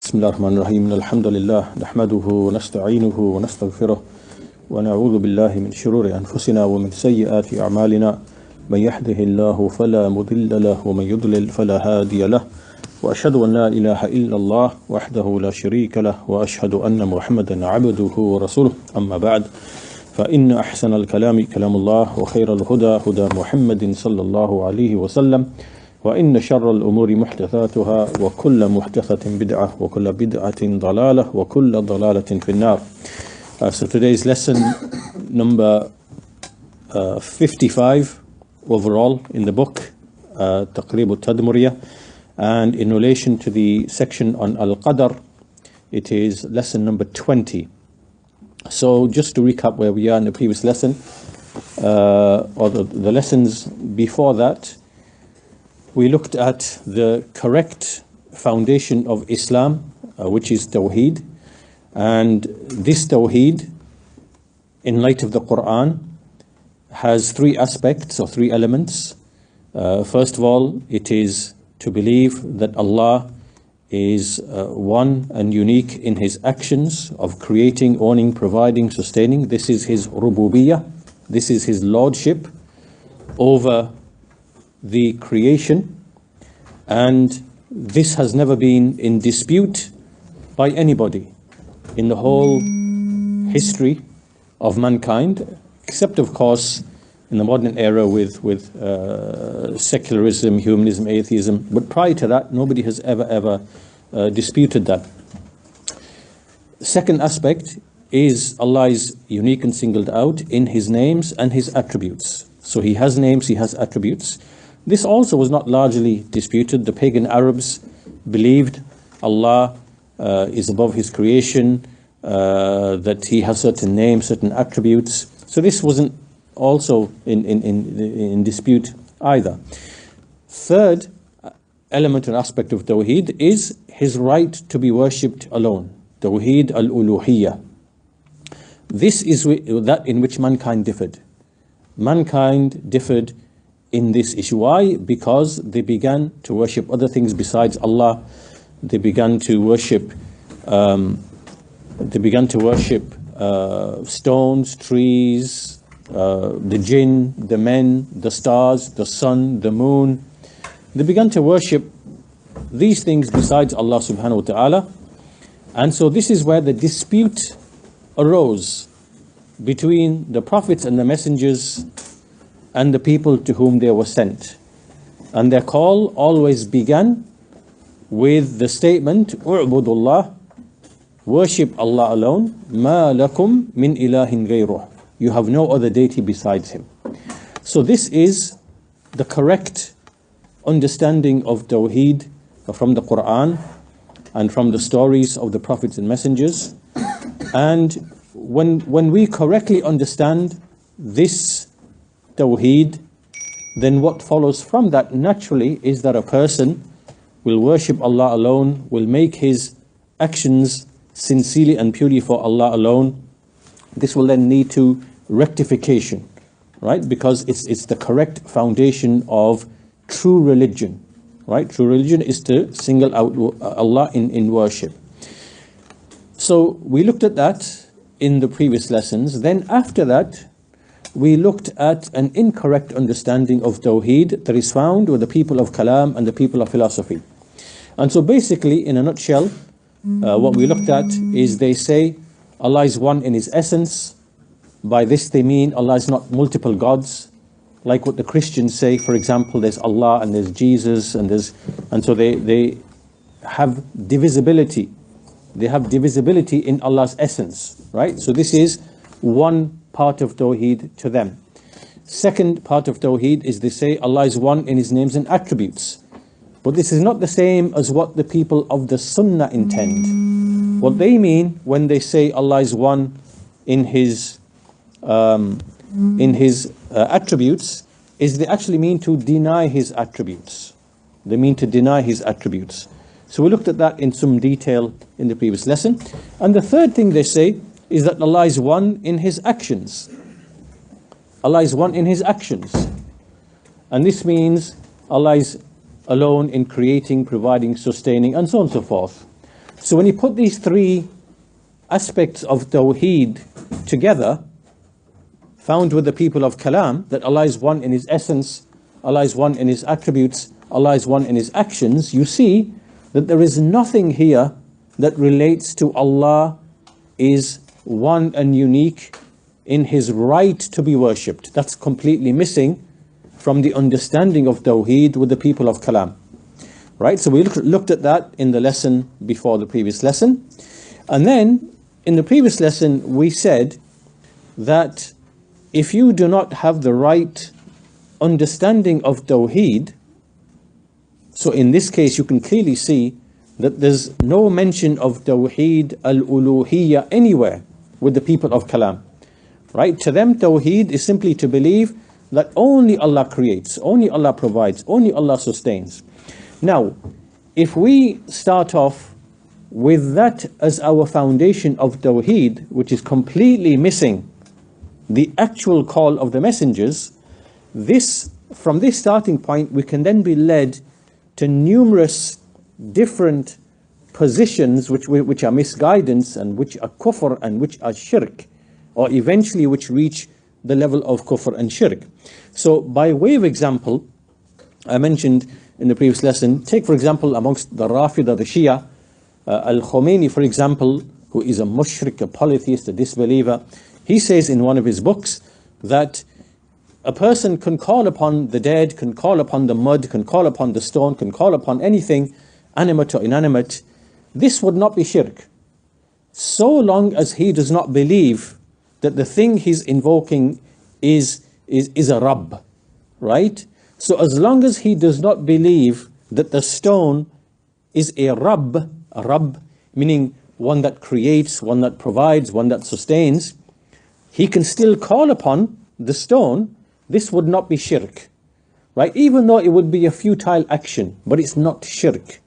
بسم الله الرحمن الرحيم الحمد لله نحمده ونستعينه ونستغفره ونعوذ بالله من شرور أنفسنا ومن سيئات أعمالنا من يهده الله فلا مضل له ومن يضلل فلا هادي له وأشهد أن لا إله إلا الله وحده لا شريك له وأشهد أن محمدا عبده ورسوله أما بعد فإن أحسن الكلام كلام الله وخير الهدى هدى محمد صلى الله عليه وسلم وإن شر الأمور محدثاتها وكل محدثة بدعة وكل بدعة ضلالة وكل ضلالة في النار. So today's lesson number 55 overall in the book Taqreeb Tadmuriyyah, and in relation to the section on Al-Qadr, it is lesson number 20. So just to recap where we are in the previous lesson, or the lessons before that, we looked at the correct foundation of Islam, which is Tawheed. And this Tawheed, in light of the Quran, has three aspects or three elements. First of all, it is to believe that Allah is one and unique in His actions of creating, owning, providing, sustaining. This is His rububiyyah. This is His lordship over the creation, and this has never been in dispute by anybody in the whole history of mankind, except of course in the modern era with secularism, humanism, atheism. But prior to that, nobody has ever disputed that. Second aspect is Allah is unique and singled out in His names and His attributes. So He has names, He has attributes. This also was not largely disputed. The pagan Arabs believed Allah is above His creation, that He has certain names, certain attributes. So this wasn't also in dispute either. Third element and aspect of Tawheed is His right to be worshipped alone. Tawheed al-uluhiyyah. This is that in which mankind differed. Mankind differed in this issue. Why? Because they began to worship other things besides Allah. They began to worship stones, trees, the jinn, the men, the stars, the sun, the moon. They began to worship these things besides Allah subhanahu wa ta'ala. And so this is where the dispute arose between the prophets and the messengers and the people to whom they were sent. And their call always began with the statement, U'budullah, worship Allah alone, ma lakum min ilahin ghayruh. You have no other deity besides Him. So this is the correct understanding of Tawheed from the Quran and from the stories of the prophets and messengers. And when we correctly understand this Tawheed, then what follows from that naturally is that a person will worship Allah alone, will make his actions sincerely and purely for Allah alone. This will then lead to rectification, right? Because it's the correct foundation of true religion, right? True religion is to single out Allah in worship. So we looked at that in the previous lessons. Then after that, we looked at an incorrect understanding of Tawheed that is found with the people of Kalam and the people of philosophy. And so basically, in a nutshell, what we looked at is they say Allah is one in His essence. By this they mean Allah is not multiple gods, like what the Christians say. For example, there's Allah and there's Jesus and so they have divisibility. They have divisibility in Allah's essence, right? So this is one part of Tawheed to them. Second part of Tawheed is they say Allah is one in His names and attributes. But this is not the same as what the people of the Sunnah intend. What they mean when they say Allah is one in His attributes is they actually mean to deny His attributes. They mean to deny His attributes. So we looked at that in some detail in the previous lesson. And the third thing they say is that Allah is one in His actions. Allah is one in His actions. And this means Allah is alone in creating, providing, sustaining, and so on and so forth. So when you put these three aspects of Tawheed together, found with the people of Kalam, that Allah is one in His essence, Allah is one in His attributes, Allah is one in His actions, you see that there is nothing here that relates to Allah is one and unique in His right to be worshipped. That's completely missing from the understanding of Tawheed with the people of Kalam. Right, so we looked at that in the lesson before the previous lesson. And then in the previous lesson we said that if you do not have the right understanding of Tawheed, so in this case you can clearly see that there's no mention of Tawheed al-Uluhiyyah anywhere with the people of Kalam. Right, to them Tawheed is simply to believe that only Allah creates, only Allah provides, only Allah sustains. Now, if we start off with that as our foundation of Tawheed, which is completely missing the actual call of the messengers, from this starting point we can then be led to numerous different positions which are misguidance and which are kufr and which are shirk, or eventually which reach the level of kufr and shirk. So by way of example, I mentioned in the previous lesson, take for example amongst the Rafida, the Shia, Al-Khomeini for example, who is a mushrik, a polytheist, a disbeliever. He says in one of his books that a person can call upon the dead, can call upon the mud, can call upon the stone, can call upon anything, animate or inanimate. This would not be shirk, so long as he does not believe that the thing he's invoking is a Rabb, right? So as long as he does not believe that the stone is a Rabb meaning one that creates, one that provides, one that sustains, he can still call upon the stone. This would not be shirk, right? Even though it would be a futile action, but it's not shirk.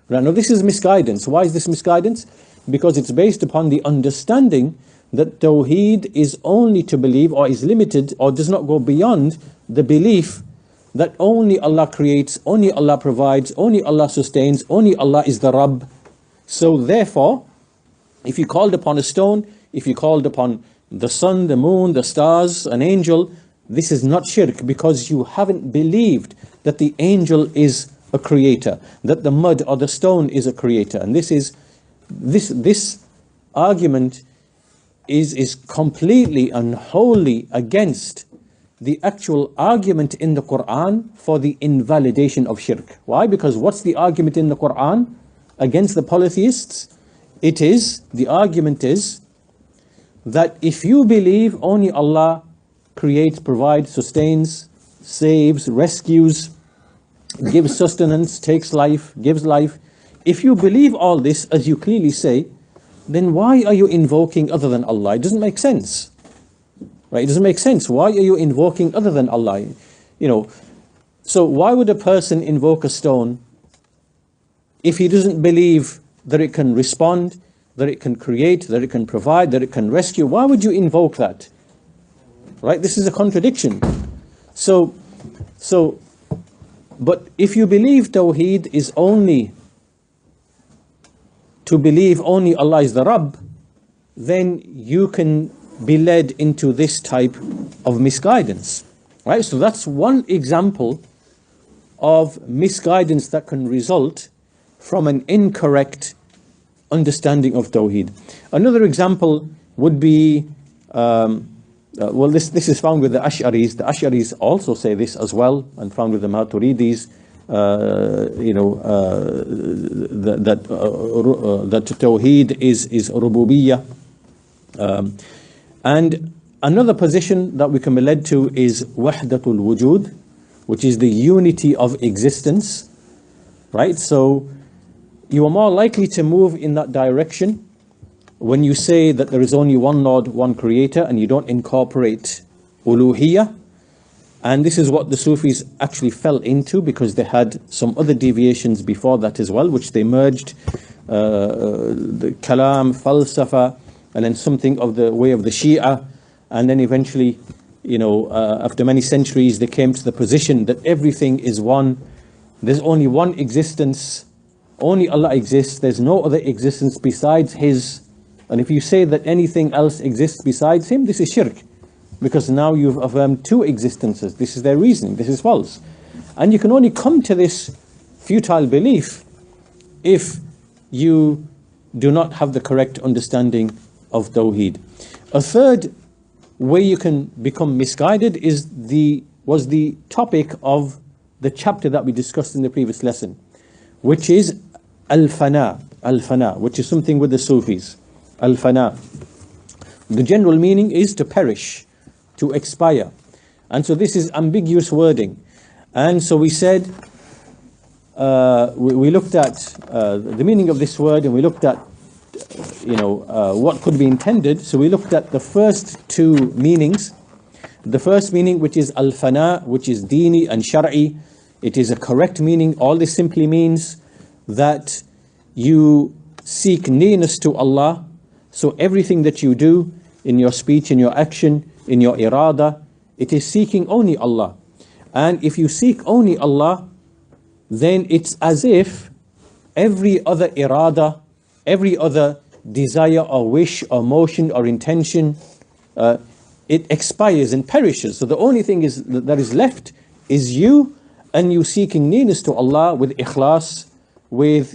Right? Now this is misguidance. Why is this misguidance? Because it's based upon the understanding that Tawheed is only to believe, or is limited, or does not go beyond the belief that only Allah creates, only Allah provides, only Allah sustains, only Allah is the Rabb. So therefore, if you called upon a stone, if you called upon the sun, the moon, the stars, an angel, this is not shirk, because you haven't believed that the angel is a creator, that the mud or the stone is a creator. And this argument is completely and wholly against the actual argument in the Quran for the invalidation of shirk. Why? Because what's the argument in the Quran against the polytheists? The argument is that if you believe only Allah creates, provides, sustains, saves, rescues, gives sustenance, takes life, gives life, if you believe all this as you clearly say, then why are you invoking other than Allah? It doesn't make sense. Right? It doesn't make sense. Why are you invoking other than Allah? So why would a person invoke a stone if he doesn't believe that it can respond, that it can create, that it can provide, that it can rescue? Why would you invoke that? Right? This is a contradiction. But if you believe Tawheed is only to believe only Allah is the Rabb, then you can be led into this type of misguidance. Right? So that's one example of misguidance that can result from an incorrect understanding of Tawheed. Another example would be, this is found with the Ash'aris. The Ash'aris also say this as well, and found with the Maturidis, that Tawheed is Rububiyyah. And another position that we can be led to is Wahdatul Wujud, which is the unity of existence. Right? So you are more likely to move in that direction when you say that there is only one Lord, one Creator, and you don't incorporate Uluhiyyah. And this is what the Sufis actually fell into, because they had some other deviations before that as well, which they merged, the Kalam, Falsafa, and then something of the way of the Shia. And then eventually, after many centuries, they came to the position that everything is one. There's only one existence, only Allah exists, there's no other existence besides His. And if you say that anything else exists besides Him, this is shirk, because now you've affirmed two existences. This is their reasoning, this is false. And you can only come to this futile belief if you do not have the correct understanding of Tawheed. A third way you can become misguided was the topic of the chapter that we discussed in the previous lesson, which is al-fana, which is something with the Sufis. Al-fana. The general meaning is to perish, to expire. And so this is ambiguous wording. And so we said, we looked at the meaning of this word, and we looked at what could be intended. So we looked at the first two meanings. The first meaning, which is al-fana, which is dini and shar'i, it is a correct meaning. All this simply means that you seek nearness to Allah. So everything that you do in your speech, in your action, in your irada, it is seeking only Allah. And if you seek only Allah, then it's as if every other irada, every other desire or wish or motion or intention, it expires and perishes. So the only thing that is left is you, and you seeking nearness to Allah with ikhlas, with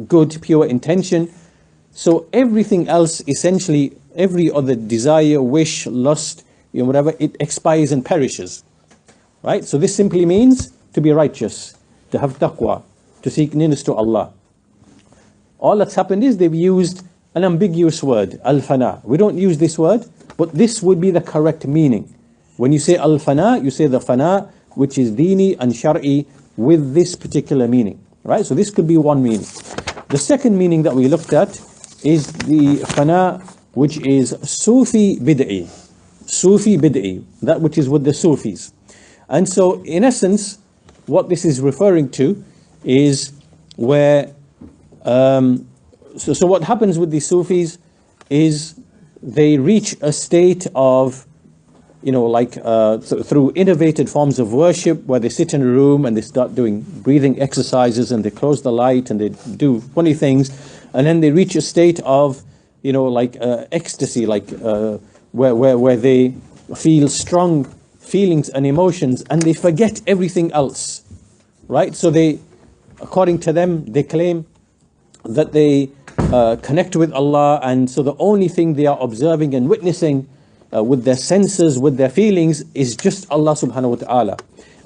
good pure intention. So everything else, essentially every other desire, wish, lust, whatever, it expires and perishes. Right? So this simply means to be righteous, to have taqwa, to seek nearness to Allah. All that's happened is they've used an ambiguous word, al-fana. We don't use this word, but this would be the correct meaning. When you say al-fana, you say the fana, which is dini and shar'i, with this particular meaning. Right? So this could be one meaning. The second meaning that we looked at is the fana, which is Sufi bid'i. Sufi bid'i, that which is with the Sufis. And so in essence, what this is referring to is where so what happens with the Sufis is they reach a state of through innovative forms of worship, where they sit in a room and they start doing breathing exercises, and they close the light and they do funny things, and then they reach a state of ecstasy, where they feel strong feelings and emotions, and they forget everything else. Right? So they, according to them, they claim that they connect with Allah, and so the only thing they are observing and witnessing with their senses, with their feelings, is just Allah subhanahu wa ta'ala.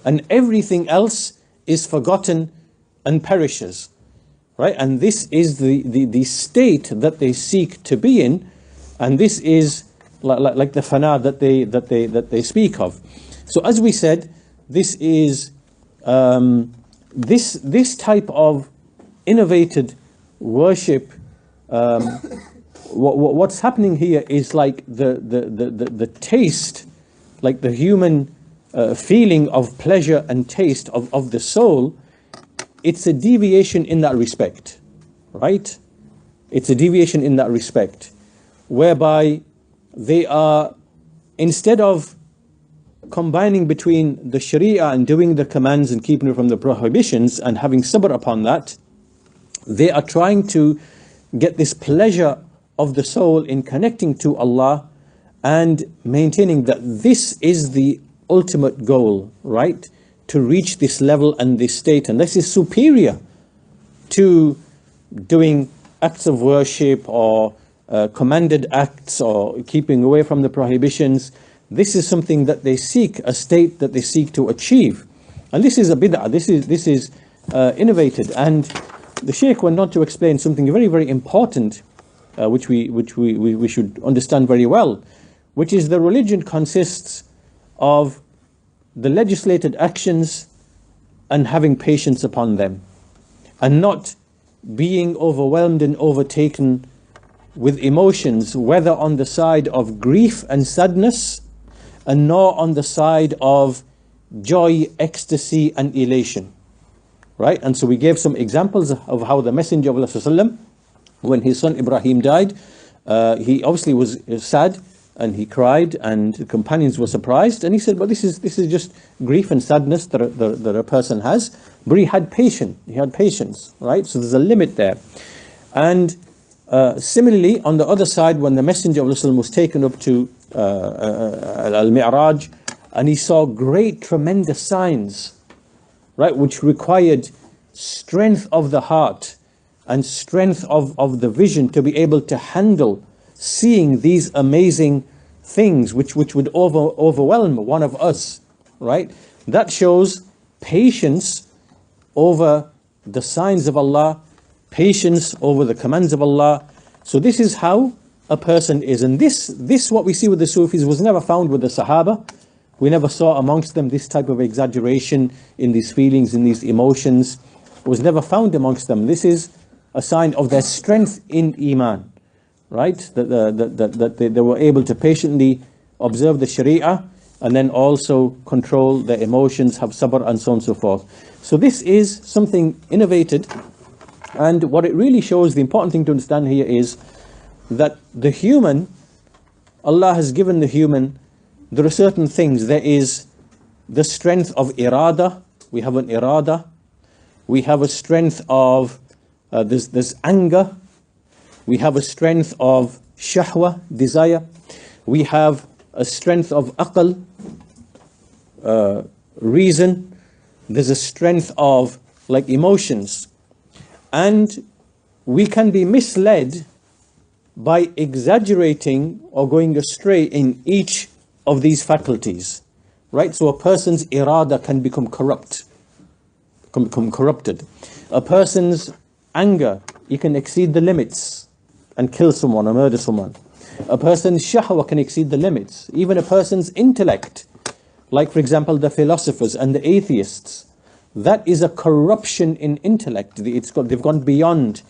And everything else is forgotten and perishes. Right? And this is the state that they seek to be in, and this is like the fana that they speak of. So as we said, this is this type of innovated worship. What's happening here is like the taste, like the human feeling of pleasure and taste of the soul. It's a deviation in that respect, right? It's a deviation in that respect, whereby they are, instead of combining between the Sharia and doing the commands and keeping from the prohibitions and having sabr upon that, they are trying to get this pleasure of the soul in connecting to Allah and maintaining that this is the ultimate goal, right? To reach this level and this state, and this is superior to doing acts of worship or commanded acts or keeping away from the prohibitions. This is something that they seek, a state that they seek to achieve. And this is a bid'ah, this is innovated. And the Shaykh went on to explain something very, very important, which we should understand very well, which is the religion consists of the legislated actions and having patience upon them, and not being overwhelmed and overtaken with emotions, whether on the side of grief and sadness, and nor on the side of joy, ecstasy and elation. Right? And so we gave some examples of how the Messenger of Allah, when his son Ibrahim died, he obviously was sad, and he cried, and the companions were surprised, and he said, but this is just grief and sadness that a person has. But he had patience, right? So there's a limit there. And similarly, on the other side, when the Messenger of Allah was taken up to Al-Mi'raj, and he saw great, tremendous signs, right, which required strength of the heart and strength of the vision to be able to handle seeing these amazing things which would overwhelm one of us, right? That shows patience over the signs of Allah, patience over the commands of Allah. So this is how a person is. And this what we see with the Sufis was never found with the Sahaba. We never saw amongst them this type of exaggeration in these feelings, in these emotions. It was never found amongst them. This is a sign of their strength in Iman, right? That they were able to patiently observe the Sharia and then also control their emotions, have sabr, and so on and so forth. So this is something innovated, and what it really shows, the important thing to understand here is that the human, Allah has given the human, there are certain things. There is the strength of irada. We have an irada. We have a strength of, there's anger. We have a strength of shahwa, desire. We have a strength of aql, reason. There's a strength of like emotions. And we can be misled by exaggerating or going astray in each of these faculties, right? So a person's irada can become corrupted. A person's anger, he can exceed the limits and kill someone or murder someone. A person's shahwa can exceed the limits. Even a person's intellect, like for example the philosophers and the atheists, that is a corruption in intellect. They've gone beyond.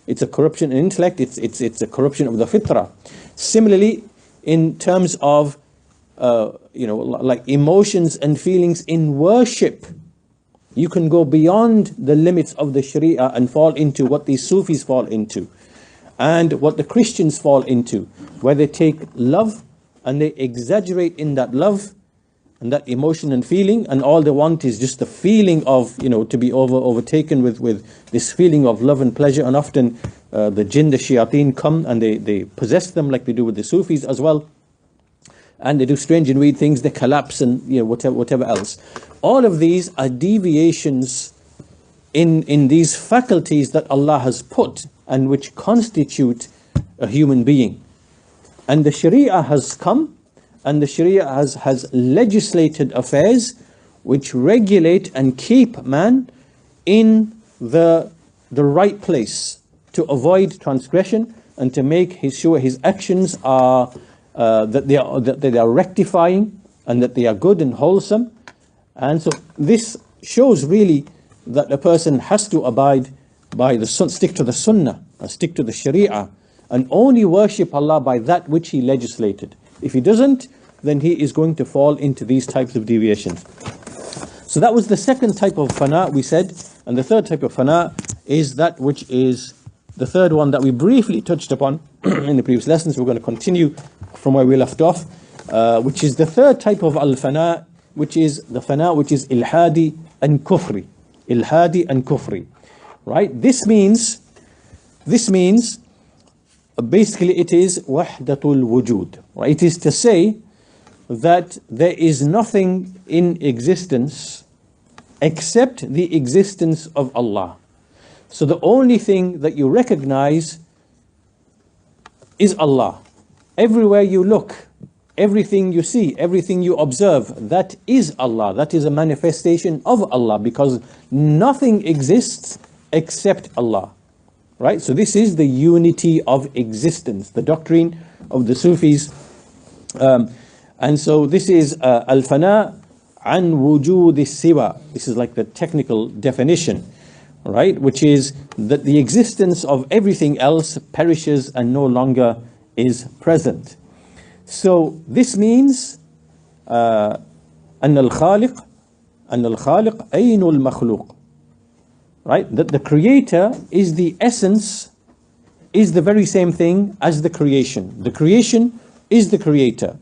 It's a corruption in intellect. It's a corruption of the fitrah. Similarly, in terms of like emotions and feelings in worship, you can go beyond the limits of the Sharia and fall into what these Sufis fall into, and what the Christians fall into, where they take love and they exaggerate in that love and that emotion and feeling, and all they want is just the feeling of, to be overtaken with this feeling of love and pleasure. And often the jinn, the shayateen come and they possess them, like they do with the Sufis as well. And they do strange and weird things, they collapse and whatever else. All of these are deviations in these faculties that Allah has put and which constitute a human being. And the Sharia has come, and the Sharia has legislated affairs which regulate and keep man in the right place to avoid transgression and to make sure his actions are that they are rectifying and that they are good and wholesome. And so this shows really that a person has to abide by stick to the Sunnah, stick to the Sharia, and only worship Allah by that which He legislated. If he doesn't, then he is going to fall into these types of deviations. So that was the second type of fana, we said. And the third type of fana is that which is the third one that we briefly touched upon in the previous lessons. We're going to continue from where we left off, which is the third type of al-fana, which is the fana which is ilhadi and kufri. Ilhadi and kufri. Right? This means basically it is wahdatul wujud. Right? It is to say that there is nothing in existence except the existence of Allah. So the only thing that you recognize is Allah. Everywhere you look, everything you see, everything you observe, that is Allah. That is a manifestation of Allah, because nothing exists except Allah. Right? So this is the unity of existence, the doctrine of the Sufis. And so this is al-fana an wujud siwa. This is like the technical definition, right? Which is that the existence of everything else perishes and no longer is present. So this means أن الخالق عين المخلوق. Right? That the creator is the essence, is the very same thing as the creation. The creation is the creator,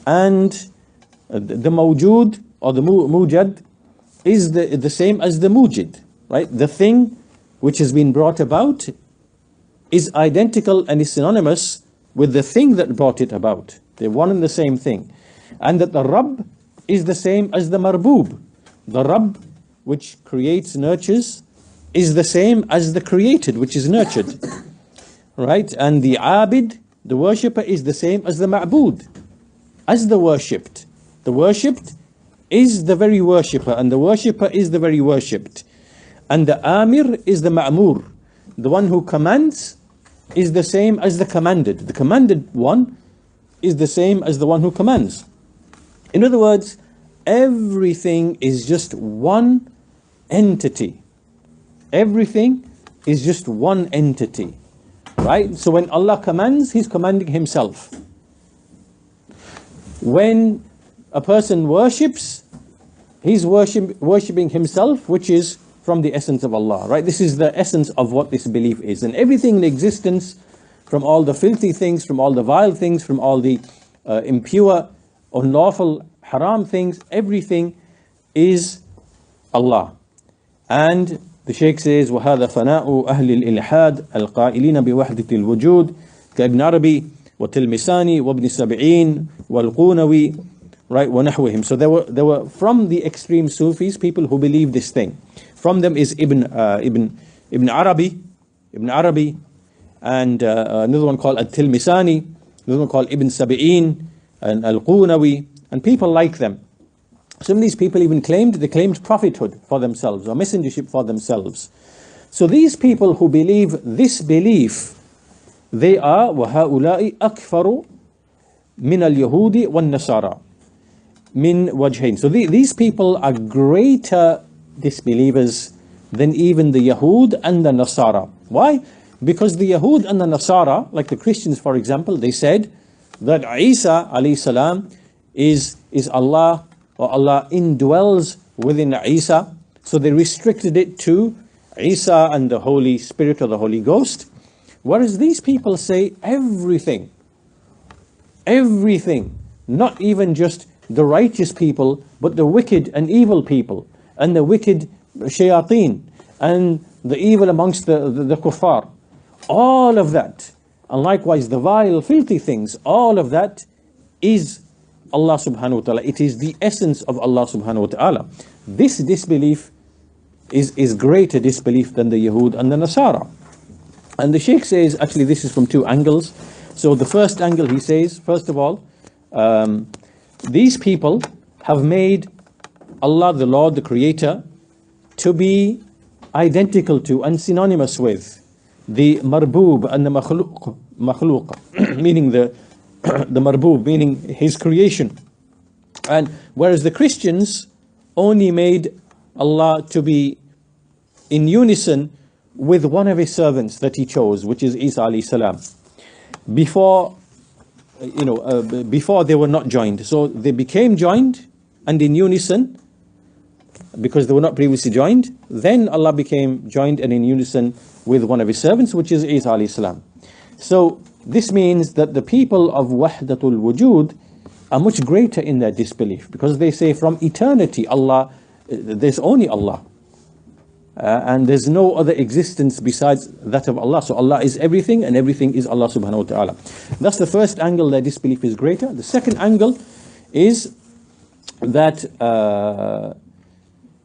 and the mawjood or the mujad is the same as the mujid, right? The thing which has been brought about is identical and is synonymous with the thing that brought it about. They're one and the same thing. And that the Rabb is the same as the marboob. The Rabb, which creates, nurtures, is the same as the created, which is nurtured. Right? And the abid, the worshipper, is the same as the ma'bood, as the worshipped. The worshipped is the very worshipper, and the worshipper is the very worshipped. And the amir is the ma'mur. The one who commands is the same as the commanded. The commanded one is the same as the one who commands. In other words, everything is just one entity. Everything is just one entity. Right? So when Allah commands, He's commanding Himself. When a person worships, he's worshipping himself, which is from the essence of Allah, right? This is the essence of what this belief is. And everything in existence, from all the filthy things, from all the vile things, from all the impure, unlawful, haram things, everything is Allah. And the Shaykh says, وَهَذَا فَنَاءُ أَهْلِ الْإِلْحَادِ الْقَائِلِينَ بِوَحْدَةِ الْوُجُودِ كَابْنِ عَرَبِي وَتِلْمِسَانِ وَابْنِ السَّبْعِينِ وَالْقُونَوِي, right, وَنَحْوِهِمْ. So there were from the extreme Sufis, people who believe this thing. From them is Ibn Arabi, and another one called At-Tilmisani, another one called Ibn Sabi'in, and Al-Qunawi, and people like them. Some of these people even claimed prophethood for themselves, or messengership for themselves. So these people who believe this belief, they are وَهَؤُلَاءِ أَكْفَرُ مِنَ الْيَهُودِ وَالنَّصَارَى min wajhain. So these people are greater disbelievers than even the Yahud and the Nasara. Why? Because the Yahud and the Nasara, like the Christians for example, they said that Isa alayhi salam is Allah, or Allah indwells within Isa. So they restricted it to Isa and the Holy Spirit or the Holy Ghost. Whereas these people say everything, not even just the righteous people, but the wicked and evil people, and the wicked shayateen, and the evil amongst the kuffar. All of that, and likewise the vile, filthy things, all of that is Allah subhanahu wa ta'ala. It is the essence of Allah subhanahu wa ta'ala. This disbelief is greater disbelief than the Yahud and the Nasara. And the Shaykh says, actually this is from two angles. So the first angle, he says, first of all, these people have made Allah, the Lord, the Creator, to be identical to and synonymous with the marboob and the makhluq, meaning the marboob, meaning His creation. And whereas the Christians only made Allah to be in unison with one of His servants that He chose, which is Isa alayhi salam. Before they were not joined. So they became joined and in unison because they were not previously joined. Then Allah became joined and in unison with one of His servants, which is Isa alayhi salam. So this means that the people of Wahdatul Wujud are much greater in their disbelief, because they say from eternity Allah, there's only Allah. And there's no other existence besides that of Allah. So Allah is everything, and everything is Allah subhanahu wa ta'ala. That's the first angle, their disbelief is greater. The second angle is that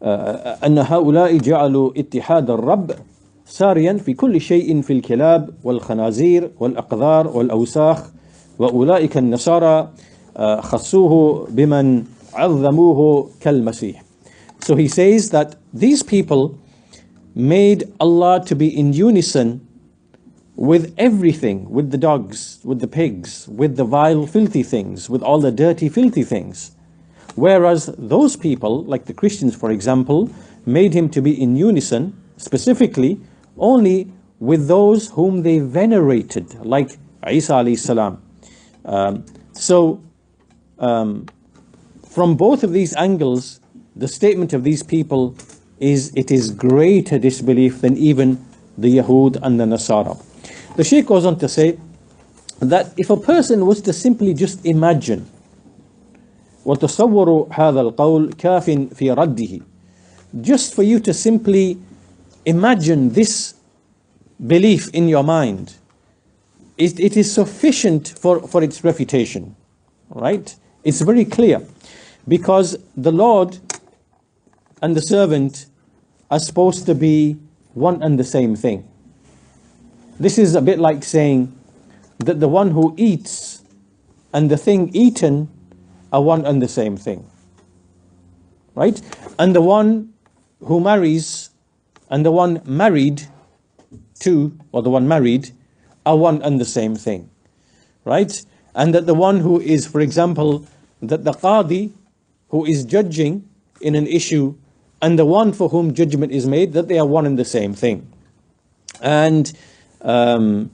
أن هؤلاء جعلوا اتحاد الرب ساريا في كل شيء في الكلاب والخنازير والأقذار والأوساخ وأولئك النصارى خصوه بمن عظموه كالمسيح. So he says that these people made Allah to be in unison with everything, with the dogs, with the pigs, with the vile filthy things, with all the dirty filthy things. Whereas those people, like the Christians for example, made Him to be in unison, specifically only with those whom they venerated, like Isa alayhi salam. From both of these angles, the statement of these people is it is greater disbelief than even the Yahud and the Nasara. The Shaykh goes on to say, that if a person was to simply just imagine, وَتَصَوَّرُوا هَذَا الْقَوْلِ كَافٍ فِي رَدِّهِ, just for you to simply imagine this belief in your mind, it is sufficient for its refutation, right? It's very clear, because the Lord and the servant are supposed to be one and the same thing. This is a bit like saying that the one who eats and the thing eaten are one and the same thing, right? And the one who marries and the one married to, or the one married, are one and the same thing, right? And that the one who is, for example, that the qadi who is judging in an issue and the one for whom judgment is made, that they are one and the same thing. And and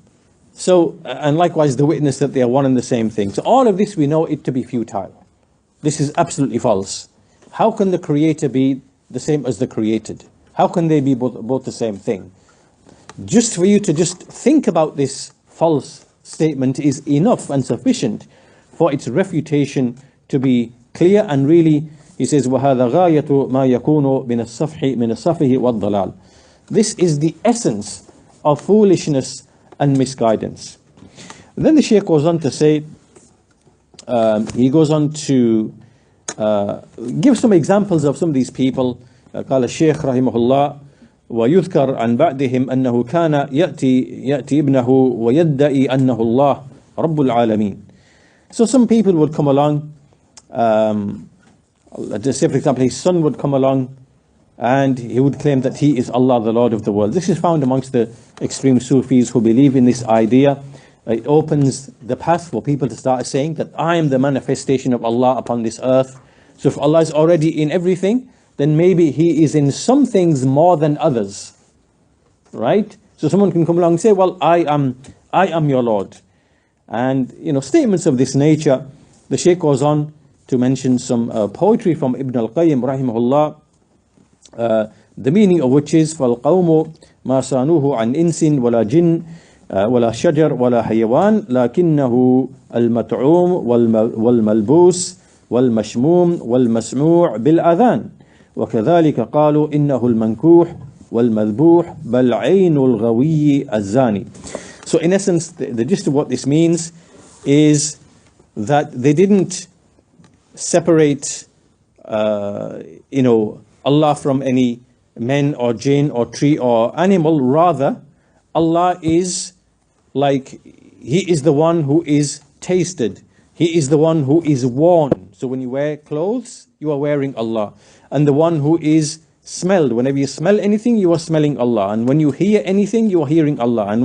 likewise the witness, that they are one and the same thing. So all of this we know it to be futile. This is absolutely false. How can the creator be the same as the created? How can they be both the same thing? Just for you to just think about this false statement is enough and sufficient for its refutation to be clear. And really, he says, وَهَذَا غَايَةُ مَا يَكُونُ مِنَ السَّفْحِ وَالضَّلَالِ. This is the essence of foolishness and misguidance. And then the Shaykh goes on to say, he goes on to give some examples of some of these people. قال الشيخ رحمه الله: ويذكر عن بعضهم أنه كان يأتي ابنه ويدعي أنه الله رب العالمين. So some people would come along, let's say for example his son would come along and he would claim that he is Allah, the Lord of the world. This is found amongst the extreme Sufis who believe in this idea. It opens the path for people to start saying that I am the manifestation of Allah upon this earth. So if Allah is already in everything, then maybe He is in some things more than others, right? So someone can come along and say, well, I am your Lord. And, statements of this nature. The Shaykh goes on to mention some poetry from Ibn al-Qayyim, rahimahullah, the meaning of which is, فَالْقَوْمُ مَا صَانُوهُ عَنْ إِنسٍ وَلَا جِنٍّ وَلَا شَجَرٍ وَلَا حَيَوَانٍ لَكِنَّهُ الْمَطْعُومُ وَالْمَلْبُوسُ وَالْمَشْمُومُ وَالْمَسْمُوعُ بِالْأَذَانِ وكذلك قالوا إنه المنكوح والمذبوح بل عين الغوي الزاني. So in essence, the gist of what this means is that they didn't separate, Allah from any men or jinn or tree or animal. Rather, Allah is like, He is the one who is tasted. He is the one who is worn. So when you wear clothes, you are wearing Allah. And the one who is smelled. Whenever you smell anything, you are smelling Allah. And when you hear anything, you are hearing Allah.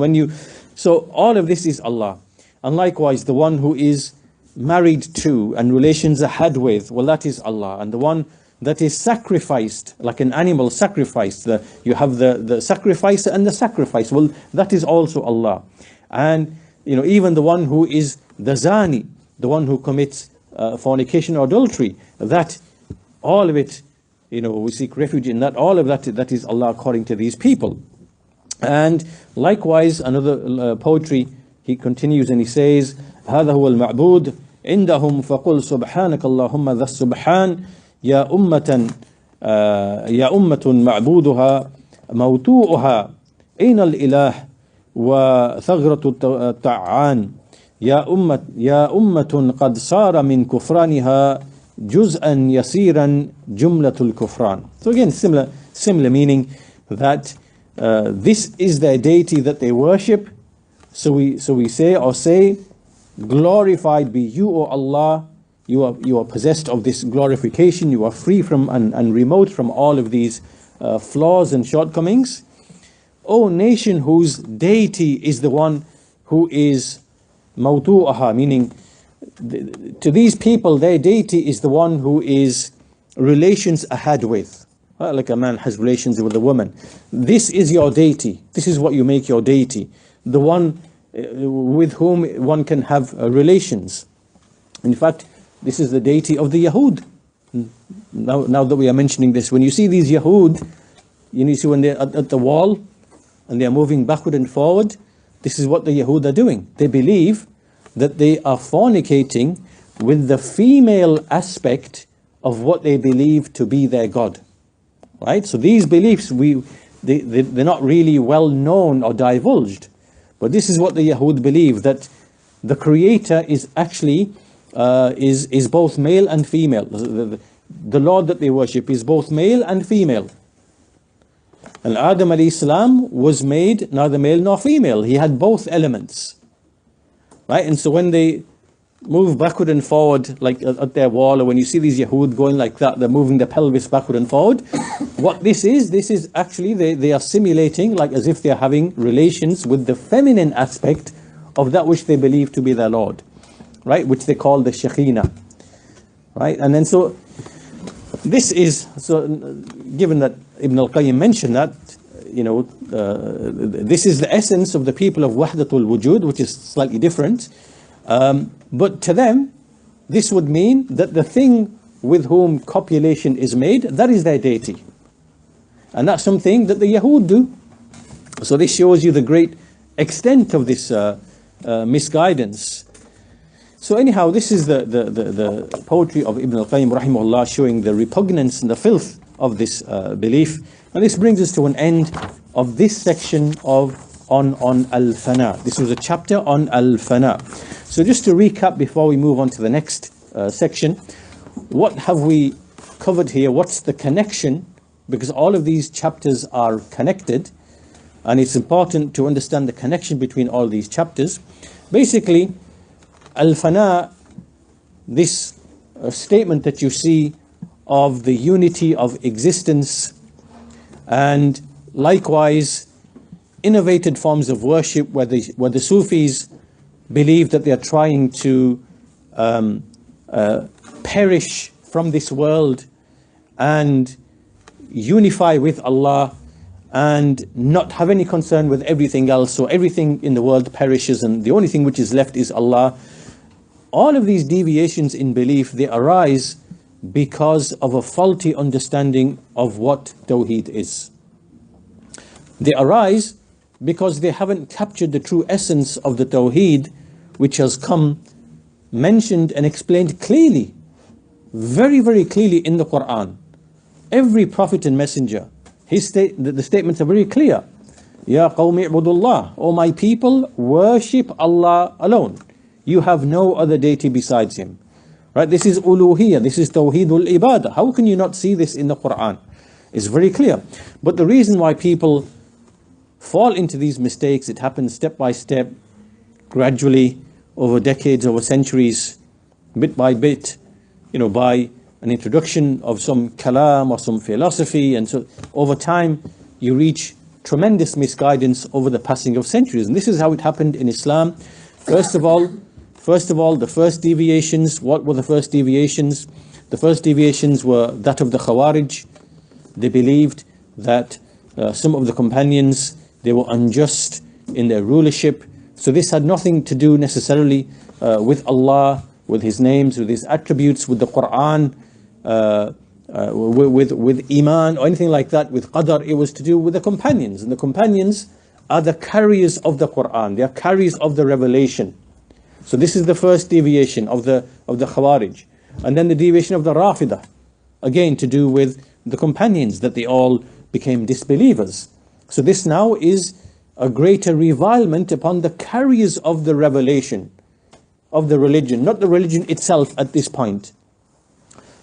So all of this is Allah. And likewise, the one who is married to and relations are had with, well, that is Allah. And the one that is sacrificed, like an animal sacrificed, you have the sacrificer and the sacrifice. Well, that is also Allah. And even the one who is the zani, the one who commits fornication or adultery, that all of it, we seek refuge in that. All of that is Allah according to these people. And likewise, another poetry, he continues and he says, هذا هو المعبود عندهم فقل سبحانك اللهم ذا السبحان يا أمة معبودها موتوؤها أين الإله وثغرة الطعان يا أمة قد صار من كفرانها جزءا يسيرا جملة الكفران. So again, similar meaning, that this is their deity that they worship. So we say, glorified be you, O Allah. You are possessed of this glorification. You are free from and remote from all of these flaws and shortcomings. O nation whose deity is the one who is mawtu'aha, meaning to these people, their deity is the one who is relations are had with. Like a man has relations with a woman. This is your deity. This is what you make your deity. The one with whom one can have relations. In fact, this is the deity of the Yahud. Now that we are mentioning this, when you see these Yahud, you see when they're at the wall and they are moving backward and forward, this is what the Yahud are doing. They believe that they are fornicating with the female aspect of what they believe to be their God. Right? So these beliefs, they're not really well known or divulged. But this is what the Yahud believe, that the Creator is actually is both male and female. The Lord that they worship is both male and female. And Adam alayhi salam was made neither male nor female. He had both elements. Right? And so when they move backward and forward, like at their wall, or when you see these Yahud going like that, they're moving their pelvis backward and forward. What this is actually, they are simulating, like as if they're having relations with the feminine aspect of that which they believe to be their Lord. Right? Which they call the Shekhinah. Right? And then so, this is, so given that Ibn al-Qayyim mentioned that, this is the essence of the people of Wahdatul Wujud, which is slightly different. But to them, this would mean that the thing with whom copulation is made, that is their deity. And that's something that the Yahud do. So this shows you the great extent of this misguidance. So anyhow, this is the poetry of Ibn al-Qayyim rahimahullah, showing the repugnance and the filth of this belief. And this brings us to an end of this section on al-fana. This was a chapter on al-fana. So just to recap before we move on to the next section, what have we covered here? What's the connection? Because all of these chapters are connected, and it's important to understand the connection between all these chapters. Basically, al-fana, this statement that you see of the unity of existence, and likewise innovated forms of worship where the Sufis believe that they are trying to perish from this world and unify with Allah and not have any concern with everything else. So everything in the world perishes and the only thing which is left is Allah. All of these deviations in belief, they arise because of a faulty understanding of what Tawheed is. They arise because they haven't captured the true essence of the Tawheed, which has come mentioned and explained clearly, very, very clearly in the Quran. Every prophet and messenger, the statements are very clear. Ya qawmi ibudullah, O my people, worship Allah alone. You have no other deity besides Him. Right? This is uluhiyah, this is tawheedul ibadah. How can you not see this in the Quran? It's very clear. But the reason why people fall into these mistakes, it happens step by step, gradually, over decades, over centuries, bit by bit, by an introduction of some kalam or some philosophy, and so over time you reach tremendous misguidance over the passing of centuries. And this is how it happened in Islam. First of all, the first deviations. What were the first deviations? The first deviations were that of the Khawarij. They believed that some of the companions, they were unjust in their rulership. So this had nothing to do necessarily with Allah, with His names, with His attributes, with the Quran, with Iman or anything like that, with Qadar. It was to do with the companions. And the companions are the carriers of the Quran. They are carriers of the revelation. So this is the first deviation of the Khawarij. And then the deviation of the Rafidah, again to do with the companions, that they all became disbelievers. So this now is a greater revilement upon the carriers of the revelation, of the religion, not the religion itself at this point.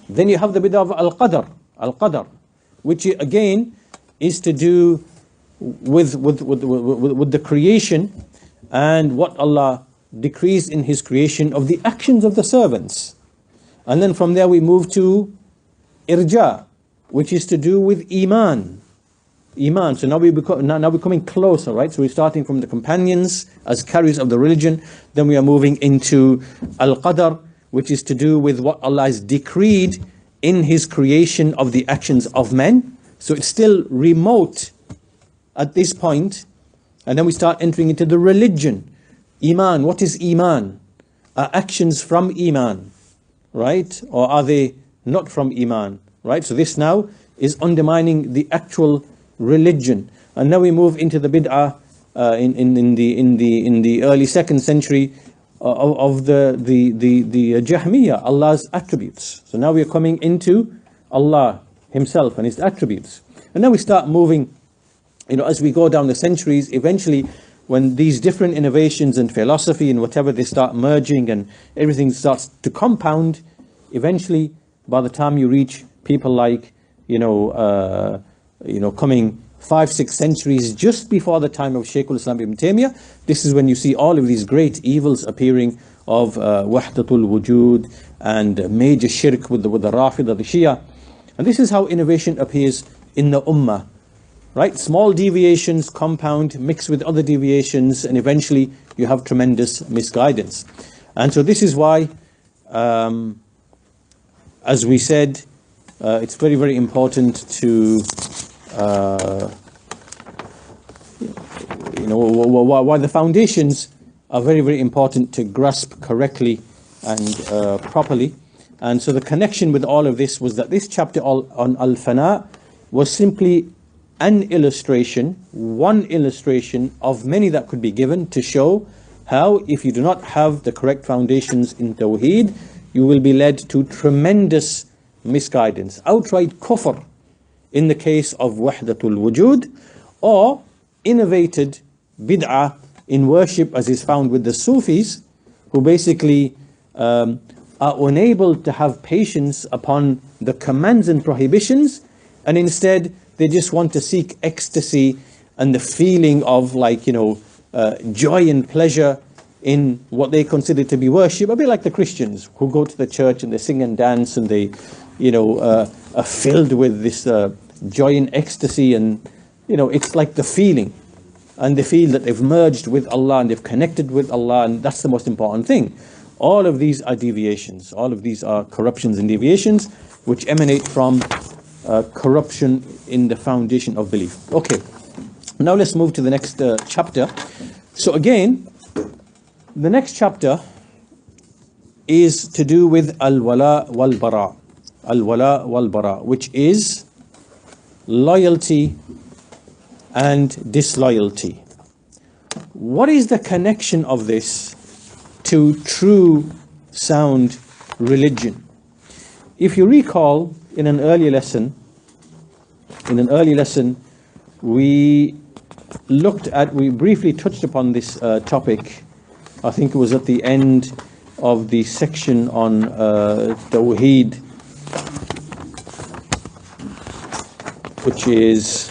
Then you have the bid'ah of al-qadar, which again is to do with the creation and what Allah decrees in His creation of the actions of the servants. And then from there we move to irja, which is to do with Iman. So now we're coming closer, right? So we're starting from the companions as carriers of the religion. Then we are moving into al-qadar, which is to do with what Allah has decreed in His creation of the actions of men. So it's still remote at this point. And then we start entering into the religion. Iman, what is Iman? Are actions from Iman, right? Or are they not from Iman, right? So this now is undermining the actual religion. And now we move into the bid'ah in the early 2nd century, of the Jahmiyyah, Allah's attributes. So now we are coming into Allah Himself and His attributes. And then we start moving, as we go down the centuries, eventually when these different innovations and philosophy and whatever, they start merging and everything starts to compound, eventually by the time you reach people like, coming 5-6 centuries just before the time of Shaykh al-Islam ibn Taymiyyah, this is when you see all of these great evils appearing of wahdatul wujud and major shirk with the Rafida, the Shia. And this is how innovation appears in the ummah, right? Small deviations compound, mix with other deviations, and eventually you have tremendous misguidance. And so this is why, as we said, it's very, very important to why the foundations are very, very important to grasp correctly and properly. And so the connection with all of this was that this chapter on Al-Fana was simply an illustration, one illustration of many that could be given to show how, if you do not have the correct foundations in Tawheed, you will be led to tremendous misguidance, outright kufr in the case of wahdatul wujud, or innovated bid'ah in worship, as is found with the Sufis, who basically are unable to have patience upon the commands and prohibitions, and instead they just want to seek ecstasy and the feeling of joy and pleasure in what they consider to be worship, a bit like the Christians who go to the church and they sing and dance and they are filled with this joy and ecstasy, and it's like the feeling, and they feel that they've merged with Allah and they've connected with Allah, and that's the most important thing. All of these are deviations, all of these are corruptions and deviations which emanate from corruption in the foundation of belief. Okay, now let's move to the next chapter. So again, the next chapter is to do with al-wala wal-bara. Al-wala wal-bara, which is loyalty and disloyalty. What is the connection of this to true sound religion? If you recall, in an early lesson, we briefly touched upon this topic. I think it was at the end of the section on Tawheed, which is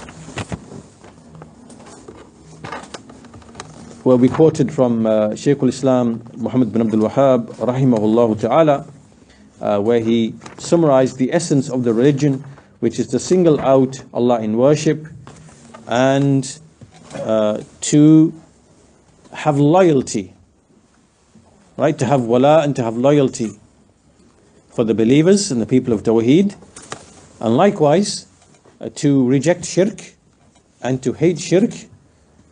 where we quoted from Shaykh al-Islam Muhammad bin Abdul Wahhab rahimahullah ta'ala, where he summarized the essence of the religion, which is to single out Allah in worship and to have loyalty, right? To have wala and to have loyalty for the believers and the people of Tawheed, and likewise to reject shirk and to hate shirk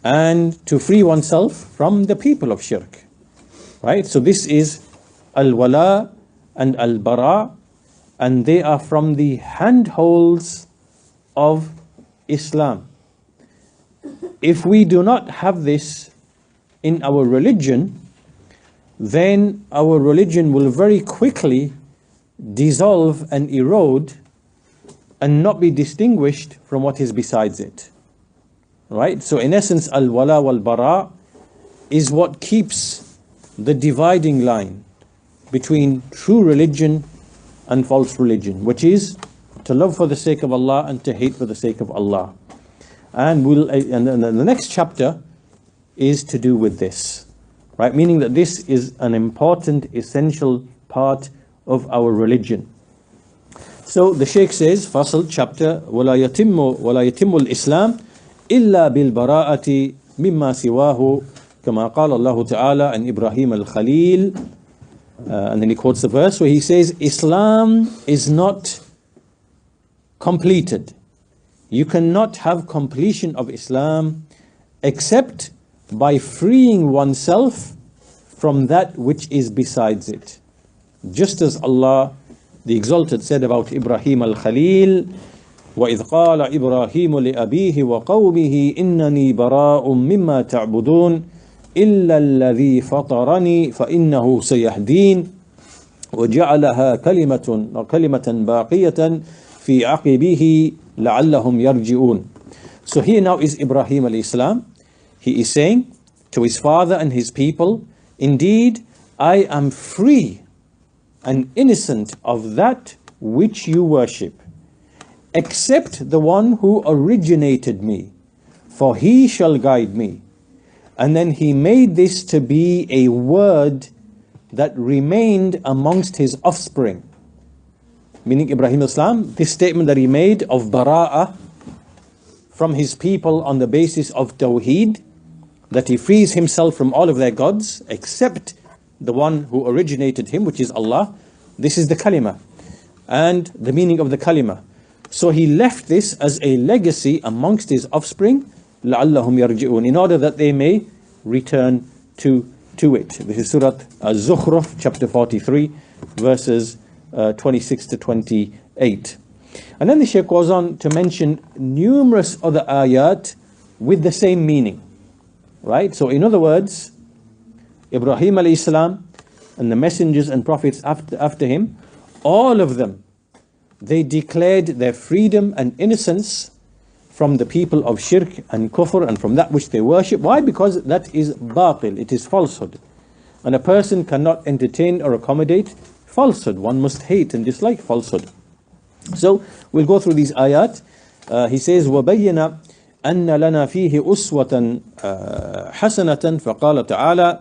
and to free oneself from the people of shirk, right? So this is al-wala and al-bara, and they are from the handholds of Islam. If we do not have this in our religion, then our religion will very quickly dissolve and erode and not be distinguished from what is besides it, right? So in essence, al-wala wal-bara is what keeps the dividing line between true religion and false religion, which is to love for the sake of Allah and to hate for the sake of Allah. And the next chapter is to do with this, right? Meaning that this is an important, essential part of our religion. So the Shaykh says, Fasl, chapter, وَلَا يَتِمُّ الْإِسْلَامِ إِلَّا بِالْبَرَاءَةِ مِمَّا سِوَاهُ كَمَا قَالَ اللَّهُ تَعَالَى عَنْ إِبْرَاهِيمَ الْخَلِيلِ. And then he quotes the verse where he says, Islam is not completed. You cannot have completion of Islam except by freeing oneself from that which is besides it. Just as Allah the Exalted said about Ibrahim al-Khalil, وَإِذْ قَالَ إِبْرَاهِيمُ لِأَبِيهِ وَقَوْمِهِ إِنَّنِي بَرَاءٌ مِمَّا تَعْبُدُونَ إلا الذي فطرني فإنه سيهدين وجعلها كلمة باقية في عقبه لعلهم يرجعون. So here now is Ibrahim alayhi salam. He is saying to his father and his people, indeed, I am free and innocent of that which you worship, except the one who originated me, for he shall guide me. And then he made this to be a word that remained amongst his offspring. Meaning Ibrahim Islam, this statement that he made of bara'ah from his people on the basis of tawheed, that he frees himself from all of their gods except the one who originated him, which is Allah. This is the kalima and the meaning of the kalima. So he left this as a legacy amongst his offspring, لَعَلَّهُمْ يَرْجِعُونَ, in order that they may return to it. This is Surah Az-Zukhruf, chapter 43, verses 26 to 28. And then the Shaykh goes on to mention numerous other ayat with the same meaning. Right? So in other words, Ibrahim alayhi salam and the messengers and prophets after him, all of them, they declared their freedom and innocence from the people of shirk and kufr and from that which they worship. Why? Because that is batil, it is falsehood. And a person cannot entertain or accommodate falsehood. One must hate and dislike falsehood. So we'll go through these ayat. He says, وَبَيَّنَ أَنَّ لَنَا فِيهِ أُسْوَةً حَسَنَةً فَقَالَ تَعَالَى.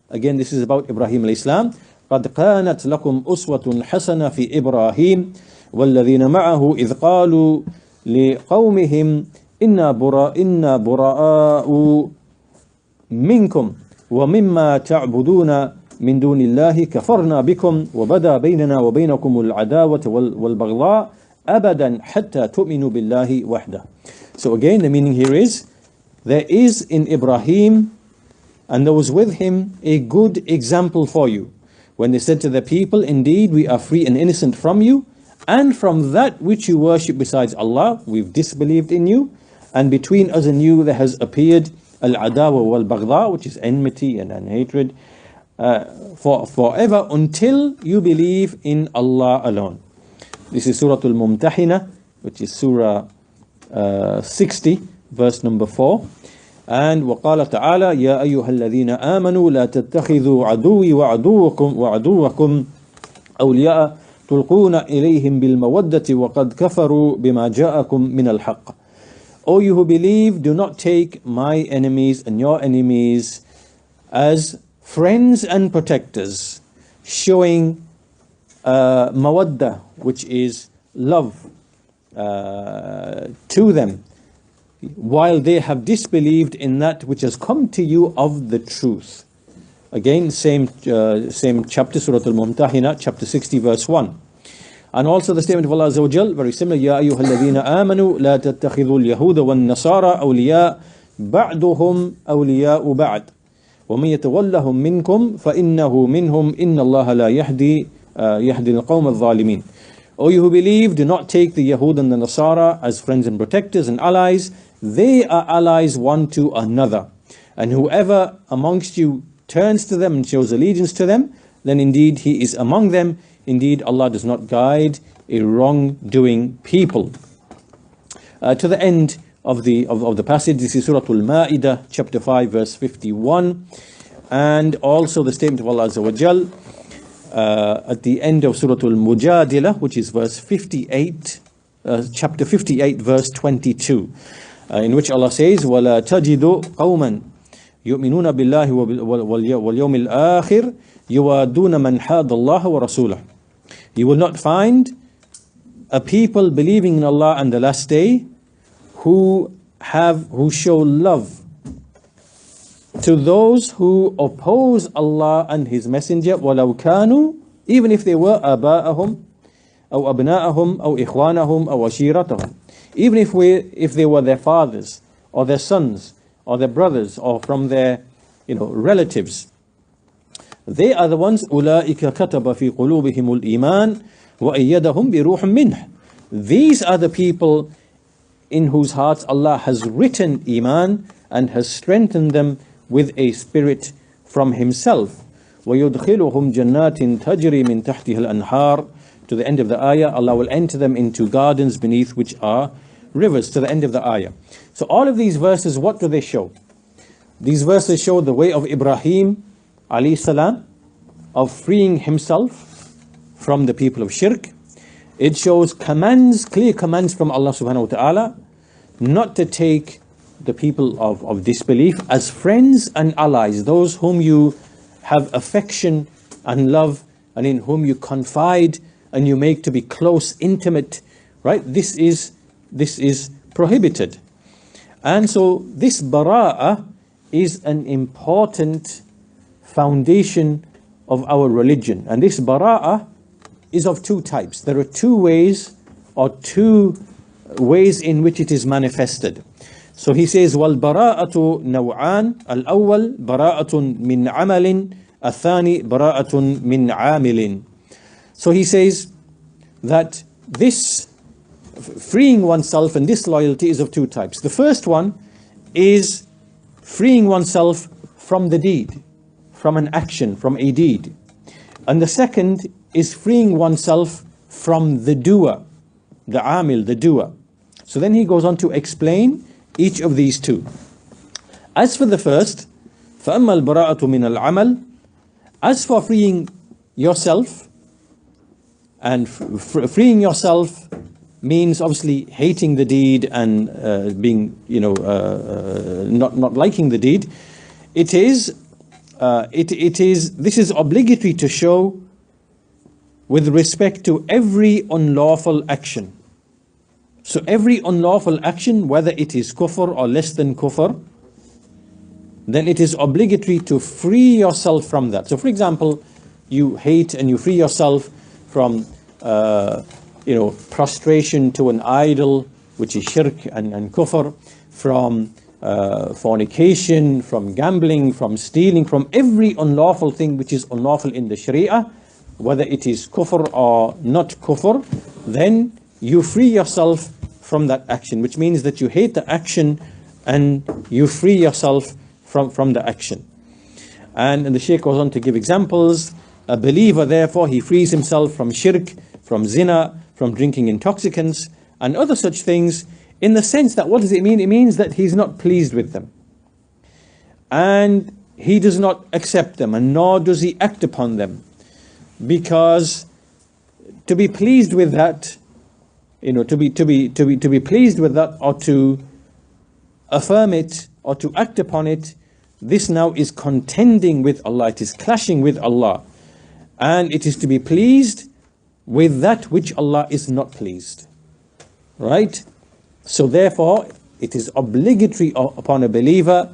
Again, this is about Ibrahim alayhi salam. قَدْ كَانَتْ لَكُمْ أُسْوَةٌ حَسَنَةٌ فِي إِبْرَاهِيمَ وَالَّذِينَ مَعَهُ إِذْ قَالُوا لِقَوْمِهِمْ إِنَّا بُرَاءُ مِنْكُمْ وَمِمَّا تَعْبُدُونَ مِنْ دُونِ اللَّهِ كَفَرْنَا بِكُمْ وَبَدَا بَيْنَنَا وَبَيْنَكُمُ الْعَدَاوَةُ وَالْبَغْضَاءُ أَبَدًا حَتَّى تُؤْمِنُوا بِاللَّهِ وَحْدَهُ. So again, the meaning here is, there is in Ibrahim and those with him a good example for you. When they said to the people, indeed, we are free and innocent from you, and from that which you worship besides Allah, we've disbelieved in you, and between us and you there has appeared al-adawa wal-baghdha, which is enmity and hatred, for forever until you believe in Allah alone. This is Surah Al-Mumtahina, which is Surah 60, verse number 4. And وقال تعالى يا أيها الذين آمنوا لا تتخذوا عدوي وعدوكم أولياء تلقون إليهم بالمودة وقد كفروا بما جاءكم من الحق. O you who believe, do not take my enemies and your enemies as friends and protectors, showing mawadda, which is love, to them, while they have disbelieved in that which has come to you of the truth. Again, same chapter, Surah Al-Mumtahina, chapter 60, verse 1. And also the statement of Allah Azza wa Jal, very similar, يَا أَيُّهَا الَّذِينَ آمَنُوا لَا تَتَّخِذُوا الْيَهُودَ وَالنَّصَارَى أَوْلِيَاءَ بَعْضُهُمْ أَوْلِيَاءُ بَعْضٍ وَمَن يَتَوَلَّهُم مِّنكُمْ فَإِنَّهُ مِنْهُمْ إِنَّ اللَّهَ لَا يَهْدِي الْقَوْمَ الظَّالِمِينَ. O you who believe, do not take the Yahud and the Nasara as friends and protectors and allies. They are allies one to another. And whoever amongst you turns to them and shows allegiance to them, then indeed he is among them. Indeed, Allah does not guide a wrongdoing people. To the end of the passage, this is Surah Al-Ma'idah, chapter 5, verse 51. And also the statement of Allah Azza wa Jal, at the end of Surah Al-Mujadilah, which is verse 58, chapter 58, verse 22, in which Allah says, وَلَا تَجِدُ قَوْمًا يُؤْمِنُونَ بِاللَّهِ وَالْيَوْمِ الْآخِرِ يُوَادُونَ مَنْ حَادَ اللَّهَ وَرَسُولَهُ. You will not find a people believing in Allah and the last day who show love to those who oppose Allah and His Messenger, وَلَوْ كَانُوا, even if they were آبَاءَهُمْ أو أبناءهم أو إخوانهم أو عشيرتهم, even if they were their fathers or their sons or their brothers or from their relatives. They are the ones, أُولَٰئِكَ كَتَبَ فِي قُلُوبِهِمُ الْإِيمَانِ وَأَيَّدَهُمْ بِرُوحٍ مِّنْهِ. These are the people in whose hearts Allah has written Iman and has strengthened them with a spirit from himself. وَيُدْخِلُهُمْ جَنَّاتٍ تَجْرِي مِنْ تَحْتِهَا الْأَنْهَارِ. To the end of the ayah, Allah will enter them into gardens beneath which are rivers, to the end of the ayah. So all of these verses, what do they show? These verses show the way of Ibrahim alayhi salam, of freeing himself from the people of shirk. It shows commands, clear commands from Allah subhanahu wa ta'ala, not to take the people of disbelief as friends and allies, those whom you have affection and love and in whom you confide and you make to be close, intimate, right? This is prohibited. And so this bara'ah is an important foundation of our religion. And this bara'ah is of two types. There are two ways in which it is manifested. So he says, وَالْبَرَاءَةُ نَوْعَانِ الْأَوَّلِ بَرَاءَةٌ مِنْ عَمَلٍ الثَّانِي بَرَاءَةٌ مِنْ عَامِلٍ. So he says that this freeing oneself and disloyalty is of two types. The first one is freeing oneself from the deed, from an action, from a deed. And the second is freeing oneself from the doer, the amil, the doer. So then he goes on to explain each of these two. As for the first, فَأَمَّا الْبَرَاءَةُ مِنَ الْعَمَلِ. As for freeing yourself, and freeing yourself means obviously hating the deed and being, not liking the deed. This is obligatory to show with respect to every unlawful action. So every unlawful action, whether it is kufr or less than kufr, then it is obligatory to free yourself from that. So for example, you hate and you free yourself from prostration to an idol, which is shirk and kufr, from fornication, from gambling, from stealing, from every unlawful thing which is unlawful in the sharia, whether it is kufr or not kufr, then you free yourself from that action, which means that you hate the action and you free yourself from the action. And the Shaykh goes on to give examples. A believer, therefore, he frees himself from shirk, from zina, from drinking intoxicants, and other such things, in the sense that, what does it mean? It means that he's not pleased with them. And he does not accept them, and nor does he act upon them. Because to be pleased with that, to be pleased with that, or to affirm it, or to act upon it, this now is contending with Allah, it is clashing with Allah. And it is to be pleased with that which Allah is not pleased. Right? So therefore, it is obligatory upon a believer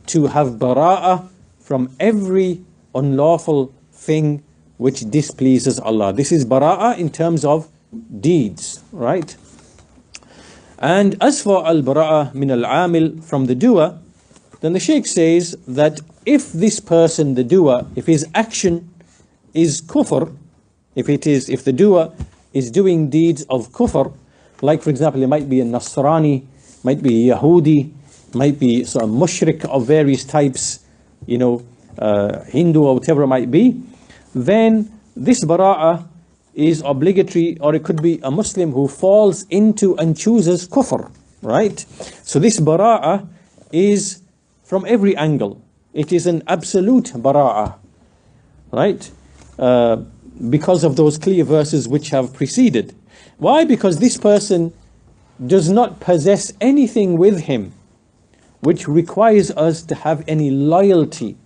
to have bara'ah from every unlawful thing which displeases Allah. This is bara'ah in terms of deeds. Right? And as for al-bara'ah min al-amil, from the doer, then the Shaykh says that if this person, the doer, if his action is kufr, if the doer is doing deeds of kufr, like for example, it might be a Nasrani, might be a Yahudi, might be some mushrik of various types, Hindu or whatever it might be, then this bara'ah is obligatory, or it could be a Muslim who falls into and chooses kufr, right? So this bara'ah is from every angle. It is an absolute bara'ah, right? Because of those clear verses which have preceded. Why? Because this person does not possess anything with him which requires us to have any loyalty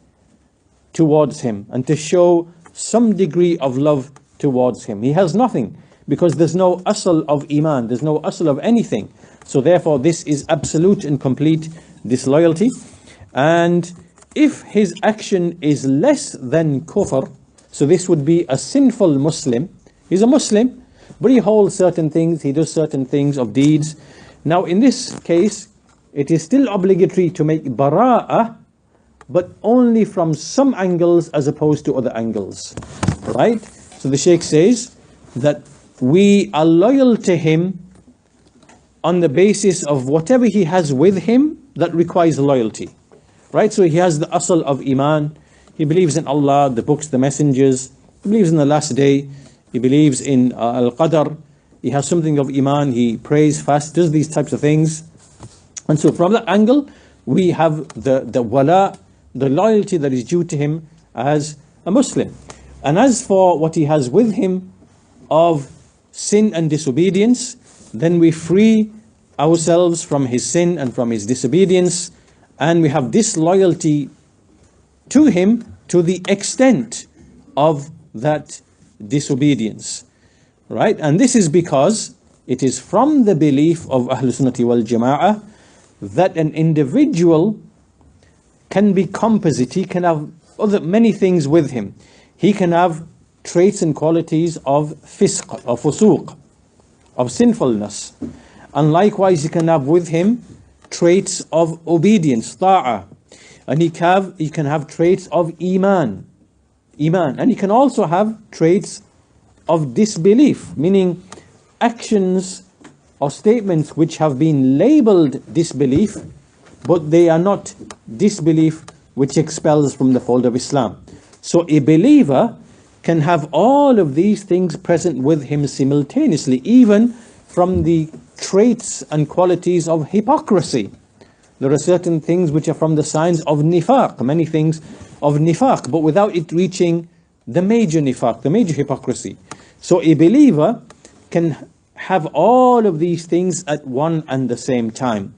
towards him and to show some degree of love towards him. He has nothing, because there's no asl of iman, there's no asl of anything. So therefore this is absolute and complete disloyalty. And if his action is less than kufr, so this would be a sinful Muslim. He's a Muslim, but he holds certain things, he does certain things of deeds. Now in this case, it is still obligatory to make bara'ah, but only from some angles as opposed to other angles. Right? So the Shaykh says that we are loyal to him on the basis of whatever he has with him that requires loyalty. right? So he has the asl of iman. He believes in Allah, the books, the messengers. He believes in the last day. He believes in al-qadr. He has something of iman. He prays, fasts, does these types of things. And so from that angle, we have the wala, the loyalty that is due to him as a Muslim. And as for what he has with him of sin and disobedience, then we free ourselves from his sin and from his disobedience, and we have disloyalty to him to the extent of that disobedience, right? And this is because it is from the belief of Ahlul Sunnati wal Jama'ah that an individual can be composite. He can have many things with him. He can have traits and qualities of fisq, of fusuq, of sinfulness. And likewise, he can have with him traits of obedience, ta'ah. And he can have traits of iman. And he can also have traits of disbelief, meaning actions or statements which have been labeled disbelief, but they are not disbelief which expels from the fold of Islam. So a believer can have all of these things present with him simultaneously, even from the traits and qualities of hypocrisy. There are certain things which are from the signs of nifaq, many things of nifaq, but without it reaching the major nifaq, the major hypocrisy. So a believer can have all of these things at one and the same time.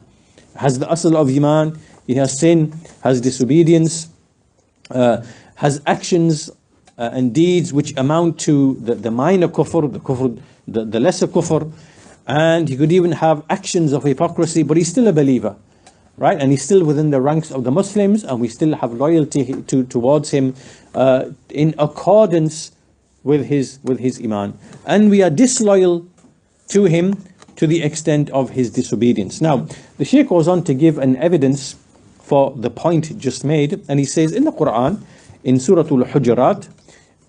Has the asl of iman, he has sin, has disobedience, has actions and deeds which amount to the minor kufr, the lesser kufr, and he could even have actions of hypocrisy, but he's still a believer, right? And he's still within the ranks of the Muslims, and we still have loyalty towards him in accordance with his iman, and we are disloyal to him to the extent of his disobedience. Now, the Shaykh goes on to give an evidence for the point just made, and he says in the Quran, in Surah Al-Hujurat,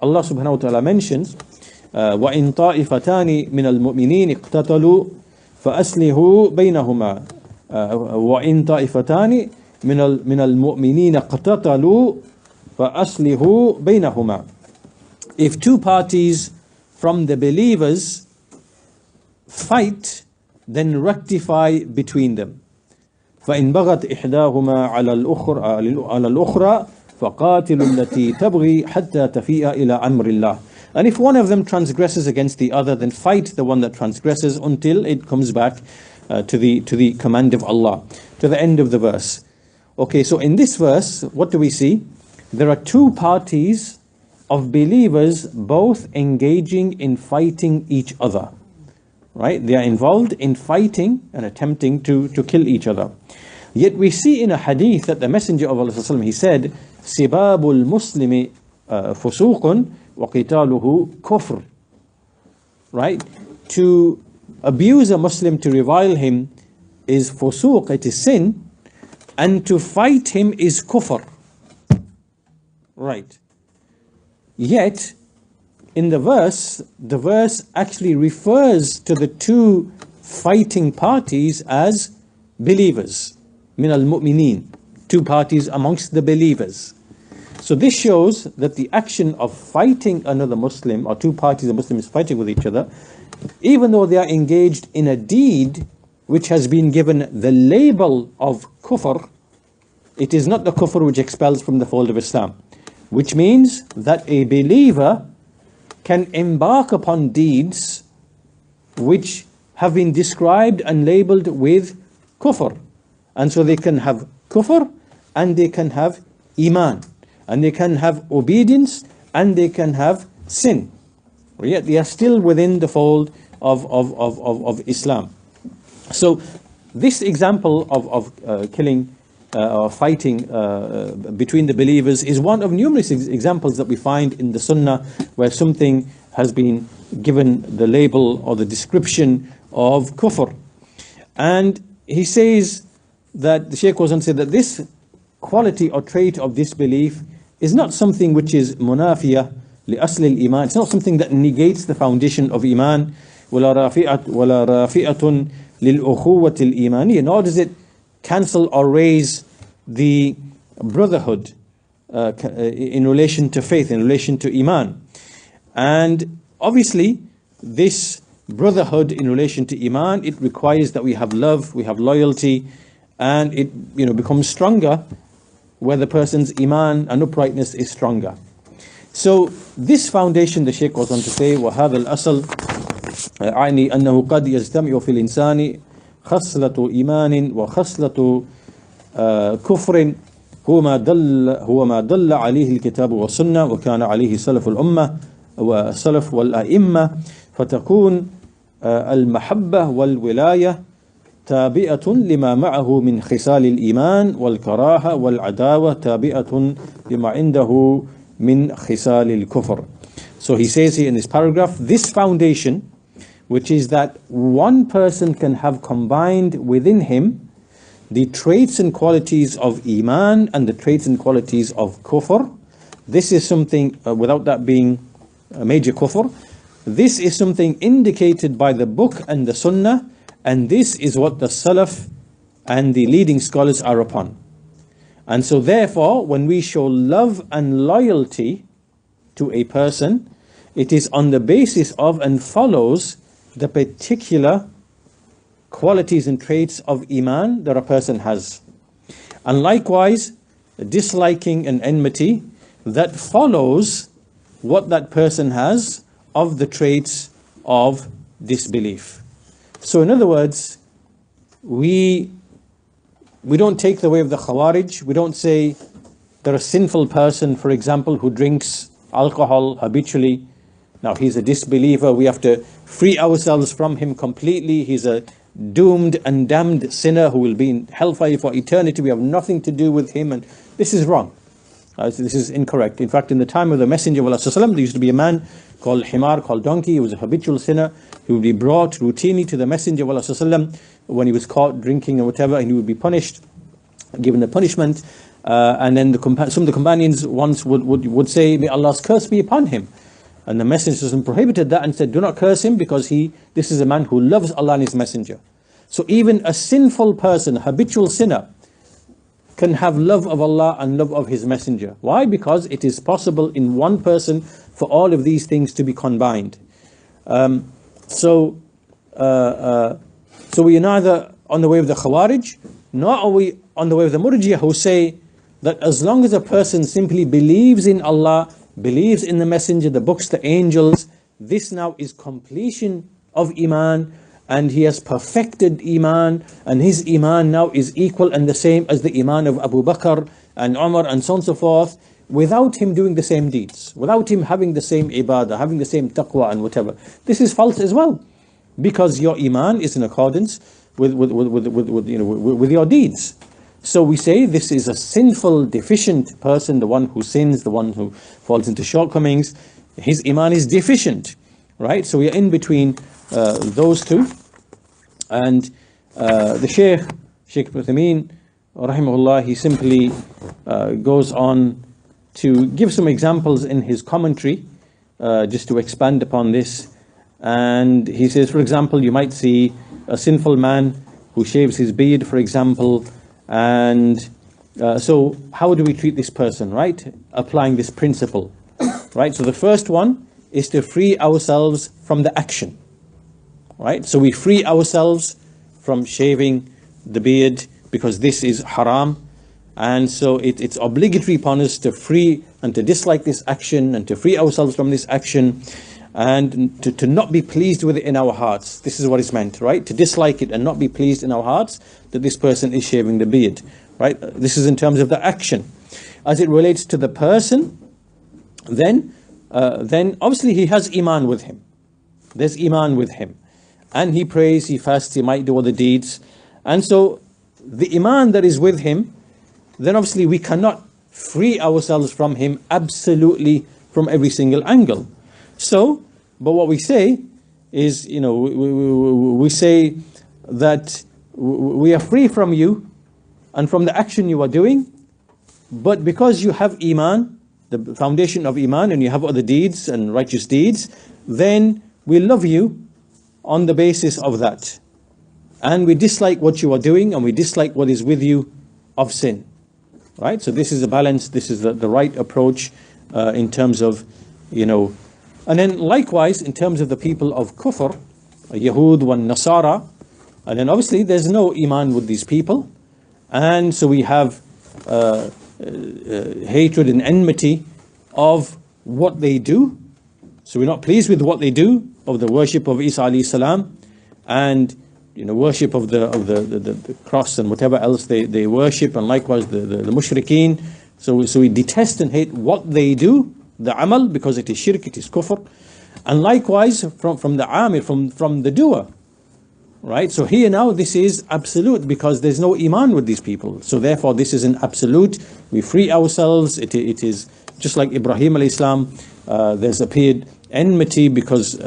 Allah subhanahu wa ta'ala mentions, وَإِن طَائِفَتَانِ مِنَ الْمُؤْمِنِينَ اقْتَتَلُوا فَأَصْلِحُوا بَيْنَهُمَا وَإِن طَائِفَتَانِ مِنَ الْمُؤْمِنِينَ اقْتَتَلُوا فَأَصْلِحُوا بَيْنَهُمَا. If two parties from the believers fight, then rectify between them. فَإِن بَغَتْ إِحْدَاهُمَا عَلَى الْأُخْرَى فَقَاتِلُوا الَّتِي تَبْغِي حَتَّى تَفِيءَ إِلَى أَمْرِ اللَّهِ. And if one of them transgresses against the other, then fight the one that transgresses until it comes back to the command of Allah, to the end of the verse. Okay, so in this verse, what do we see? There are two parties of believers both engaging in fighting each other. Right? They are involved in fighting and attempting to kill each other. Yet we see in a hadith that the Messenger of Allah, he said, Sibabul Muslimi fusuqun wa qitaluhu kufr. Right? To abuse a Muslim, to revile him is fusuq, it is sin, and to fight him is kufr. Right? Yet, in the verse actually refers to the two fighting parties as believers. Min al-mu'mineen, two parties amongst the believers. So this shows that the action of fighting another Muslim, or two parties of Muslims fighting with each other, even though they are engaged in a deed which has been given the label of kufr, it is not the kufr which expels from the fold of Islam. Which means that a believer can embark upon deeds which have been described and labeled with kufr. And so they can have kufr, and they can have iman, and they can have obedience, and they can have sin. Yet they are still within the fold of Islam. So this example of killing or fighting between the believers is one of numerous examples that we find in the Sunnah, where something has been given the label or the description of kufr. And he says that, the Shaykh goes on to say that this quality or trait of disbelief is not something which is munafiyah li asli al-iman. It's not something that negates the foundation of iman. وَلَا رَافِئَةٌ لِلْأُخُوَّةِ الْإِيمَانِيَّةِ. Nor does it cancel or raise the brotherhood in relation to faith, in relation to Iman. And obviously, this brotherhood in relation to Iman, it requires that we have love, we have loyalty, and it becomes stronger where the person's Iman and uprightness is stronger. So this foundation, the Shaykh goes on to say, وَهَذَا الْأَصَلْ أعني أنه قد يجتمع في الإنسان خصلة إيمان وخصلة كفر هو ما دل عليه الكتاب والسنة وكان عليه سلف الأمة والسلف والأئمة، فتكون المحبة والولاية تابعة لما معه من خصال الإيمان، والكراهة والعداوة تابعة لما عنده من خصال الكفر. So he says here in this paragraph, this foundation, which is that one person can have combined within him the traits and qualities of Iman and the traits and qualities of Kufr. This is something, without that being a major Kufr, this is something indicated by the book and the Sunnah, and this is what the Salaf and the leading scholars are upon. And so therefore, when we show love and loyalty to a person, it is on the basis of and follows the particular qualities and traits of Iman that a person has. And likewise, disliking and enmity, that follows what that person has of the traits of disbelief. So in other words, we don't take the way of the Khawarij. We don't say that a sinful person, for example, who drinks alcohol habitually, now he's a disbeliever, we have to free ourselves from him completely, he's a doomed and damned sinner who will be in hellfire for eternity, we have nothing to do with him, and this is wrong. This is incorrect. In fact, in the time of the Messenger of Allah, there used to be a man called Himar, called donkey. He was a habitual sinner. He would be brought routinely to the Messenger of Allah when he was caught drinking or whatever, and he would be punished, given a punishment. And then some of the companions once would say, "May Allah's curse be upon him." And the Messenger prohibited that and said, "Do not curse him, because this is a man who loves Allah and His Messenger." So even a sinful person, a habitual sinner, can have love of Allah and love of His Messenger. Why? Because it is possible in one person for all of these things to be combined. So we are neither on the way of the Khawarij, nor are we on the way of the Murji'ah, who say that as long as a person simply believes in Allah, believes in the Messenger, the books, the angels, this now is completion of Iman, and he has perfected Iman, and his Iman now is equal and the same as the Iman of Abu Bakr and Umar and so on and so forth, without him doing the same deeds, without him having the same ibadah, having the same taqwa and whatever. This is false as well, because your Iman is in accordance with your deeds. So we say this is a sinful, deficient person, the one who sins, the one who falls into shortcomings. His Iman is deficient, right? So we are in between those two. And the Shaykh Ibn Uthaymeen, rahimahullah, he simply goes on to give some examples in his commentary, just to expand upon this. And he says, for example, you might see a sinful man who shaves his beard, for example, and so how do we treat this person, right? Applying this principle, right? So the first one is to free ourselves from the action, right? So we free ourselves from shaving the beard because this is haram, and so it's obligatory upon us to free and to dislike this action and to free ourselves from this action, and to not be pleased with it in our hearts. This is what is meant, right? To dislike it and not be pleased in our hearts that this person is shaving the beard, right? This is in terms of the action. As it relates to the person, then obviously he has Iman with him. There's Iman with him. And he prays, he fasts, he might do other deeds. And so the Iman that is with him, then obviously we cannot free ourselves from him absolutely from every single angle. So, but what we say is, we say that we are free from you and from the action you are doing, but because you have Iman, the foundation of Iman, and you have other deeds and righteous deeds, then we love you on the basis of that. And we dislike what you are doing, and we dislike what is with you of sin. right? So this is a balance, this is the right approach in terms of, and then likewise in terms of the people of Kufr, Yahud wa Nasara, and then obviously there's no Iman with these people, and so we have hatred and enmity of what they do. So we're not pleased with what they do, of the worship of Isa alayhi salam, and worship of the cross and whatever else they worship, and likewise the mushrikeen. So we detest and hate what they do, the amal, because it is shirk, it is kufr, and likewise from the amir, from the doer, right? So here now this is absolute, because there's no iman with these people. So therefore this is an absolute. We free ourselves. It is just like Ibrahim alayhi salam. There's appeared enmity because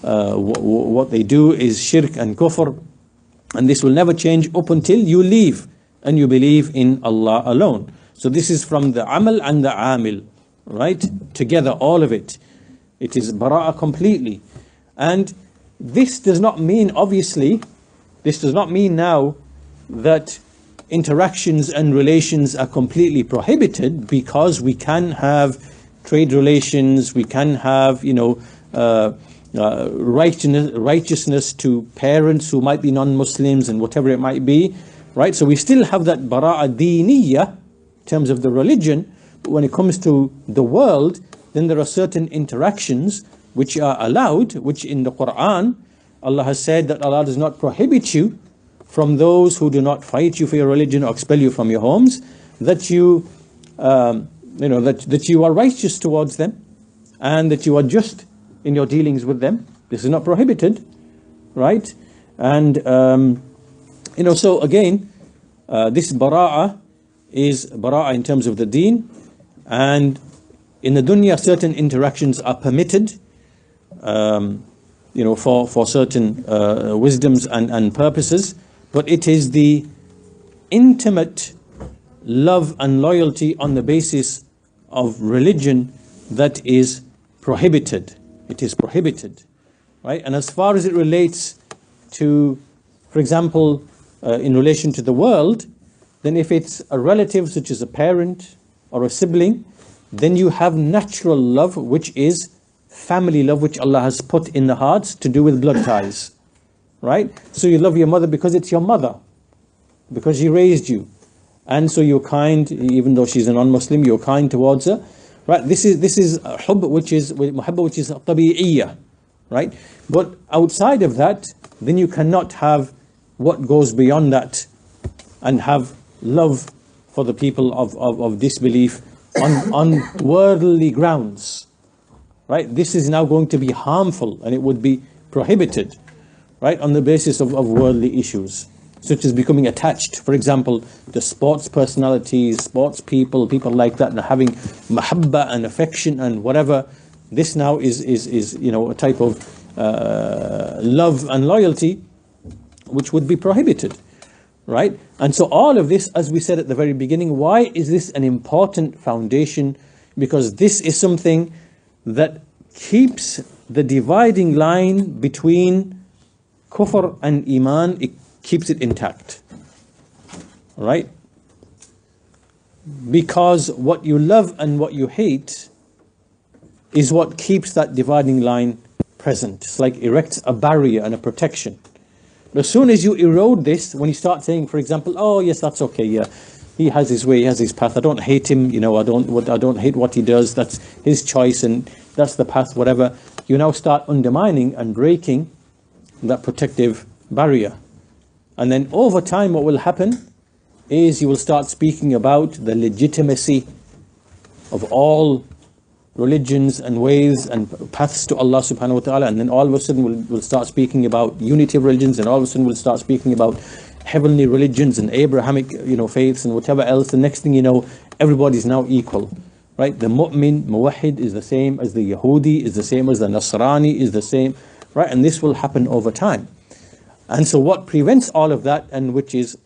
what they do is shirk and kufr, and this will never change up until you leave and you believe in Allah alone. So this is from the amal and the amil, right? Together, all of it. It is bara'ah completely. And this does not mean, obviously, this does not mean now that interactions and relations are completely prohibited, because we can have trade relations, we can have, righteousness to parents who might be non-Muslims and whatever it might be, right? So we still have that bara'ah deeniyah in terms of the religion, but when it comes to the world, then there are certain interactions which are allowed, which in the Quran, Allah has said that Allah does not prohibit you from those who do not fight you for your religion or expel you from your homes, that you are righteous towards them, and that you are just in your dealings with them. This is not prohibited, right? And so again, this bara'ah is bara'ah in terms of the deen, and in the dunya certain interactions are permitted, for certain wisdoms and purposes, but it is the intimate love and loyalty on the basis of religion that is prohibited. It is prohibited, right? And as far as it relates to, for example, in relation to the world, then if it's a relative such as a parent or a sibling, then you have natural love, which is family love, which Allah has put in the hearts to do with blood ties, right? So you love your mother because it's your mother, because she raised you, and so you're kind, even though she's a non-Muslim, you're kind towards her, right? This is hubb, which is muhabba, which is tabi'iyyah, right? But outside of that, then you cannot have what goes beyond that and have love for the people of disbelief on worldly grounds, right? This is now going to be harmful, and it would be prohibited, right, on the basis of worldly issues, such as becoming attached, for example, to sports personalities, sports people like that, and having mahabba and affection and whatever. This now is a type of love and loyalty which would be prohibited, right? And so all of this, as we said at the very beginning, why is this an important foundation? Because this is something that keeps the dividing line between kufr and iman, it keeps it intact, right? Because what you love and what you hate is what keeps that dividing line present. It's like erects a barrier and a protection. But as soon as you erode this, when you start saying, for example, oh yes, that's okay, yeah, he has his way, he has his path, I don't hate him, I don't hate what he does, that's his choice and that's the path, whatever, you now start undermining and breaking that protective barrier. And then over time what will happen is you will start speaking about the legitimacy of all religions and ways and paths to Allah subhanahu wa ta'ala, and then all of a sudden we'll start speaking about unity of religions, and all of a sudden we'll start speaking about heavenly religions and Abrahamic faiths and whatever else. The next thing you know, everybody's now equal, right? The mu'min, muwahid is the same as the Yahudi, is the same as the Nasrani, is the same, right? And this will happen over time. And so what prevents all of that, and which is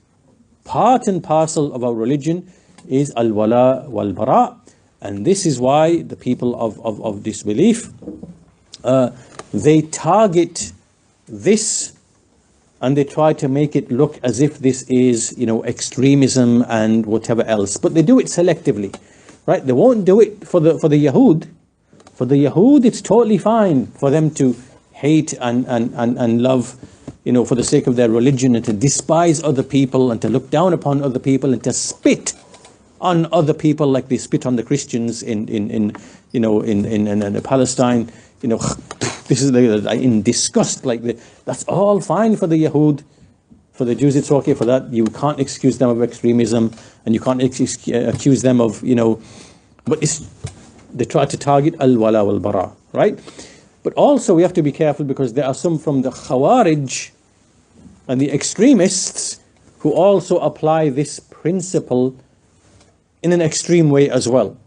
part and parcel of our religion, is al-wala wal-bara. And this is why the people of disbelief, they target this and they try to make it look as if this is, extremism and whatever else. But they do it selectively, right? They won't do it for the Yahud. For the Yahud, it's totally fine for them to hate and love, for the sake of their religion, and to despise other people and to look down upon other people and to spit on other people like they spit on the Christians in Palestine. This is in disgust, that's all fine for the Yahud. For the Jews, it's okay for that. You can't excuse them of extremism, and you can't accuse them of, but they try to target al-wala wal-bara, right? But also we have to be careful, because there are some from the Khawarij and the extremists who also apply this principle in an extreme way as well,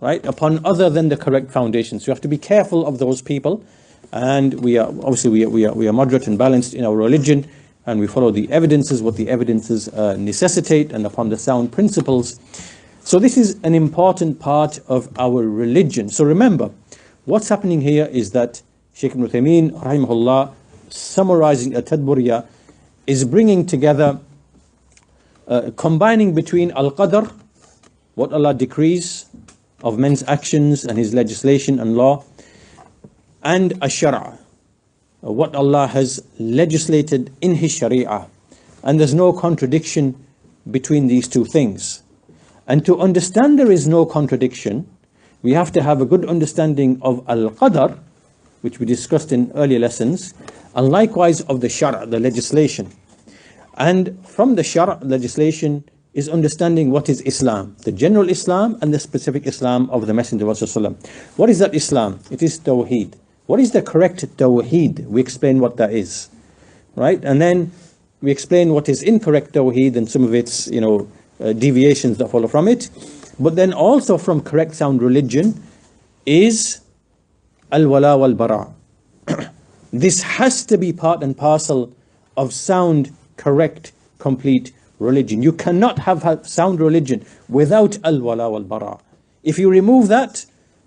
right? Upon other than the correct foundations. So you have to be careful of those people. And we are obviously we are moderate and balanced in our religion, and we follow the evidences, what the evidences necessitate, and upon the sound principles. So this is an important part of our religion. So remember, what's happening here is that Shaykh Ibn Uthaymeen, rahimahullah, summarizing a Tadmuriyyah, is bringing together, combining between al-qadr, what Allah decrees of men's actions and His legislation and law, and ash-shara', what Allah has legislated in His sharia. And there's no contradiction between these two things. And to understand there is no contradiction, we have to have a good understanding of al-qadr, which we discussed in earlier lessons, and likewise of the shara', the legislation. And from the shara', legislation, is understanding what is Islam, the general Islam and the specific Islam of the Messenger of Allah. What is that Islam? It is Tawheed. What is the correct Tawheed? We explain what that is, right? And then we explain what is incorrect Tawheed and some of its, deviations that follow from it. But then also from correct sound religion is al-wala wal-bara. This has to be part and parcel of sound, correct, complete religion. You cannot have sound religion without al-wala wal-bara. If you remove that,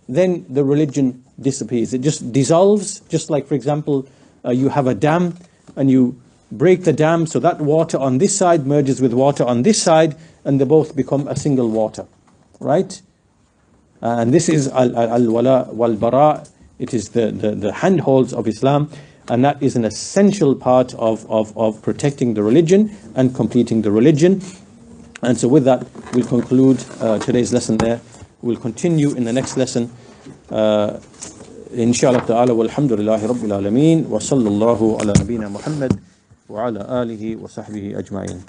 then the religion disappears. It just dissolves, just like, for example, you have a dam and you break the dam, so that water on this side merges with water on this side, and they both become a single water, right? And this is al-wala wal-bara. It is the handholds of Islam, and that is an essential part of protecting the religion and completing the religion. And so with that, we'll conclude today's lesson there. We'll continue in the next lesson. Inshallah ta'ala, walhamdulillahi rabbil alameen, wa sallallahu ala nabiyyina Muhammad wa ala alihi wa sahbihi ajma'in.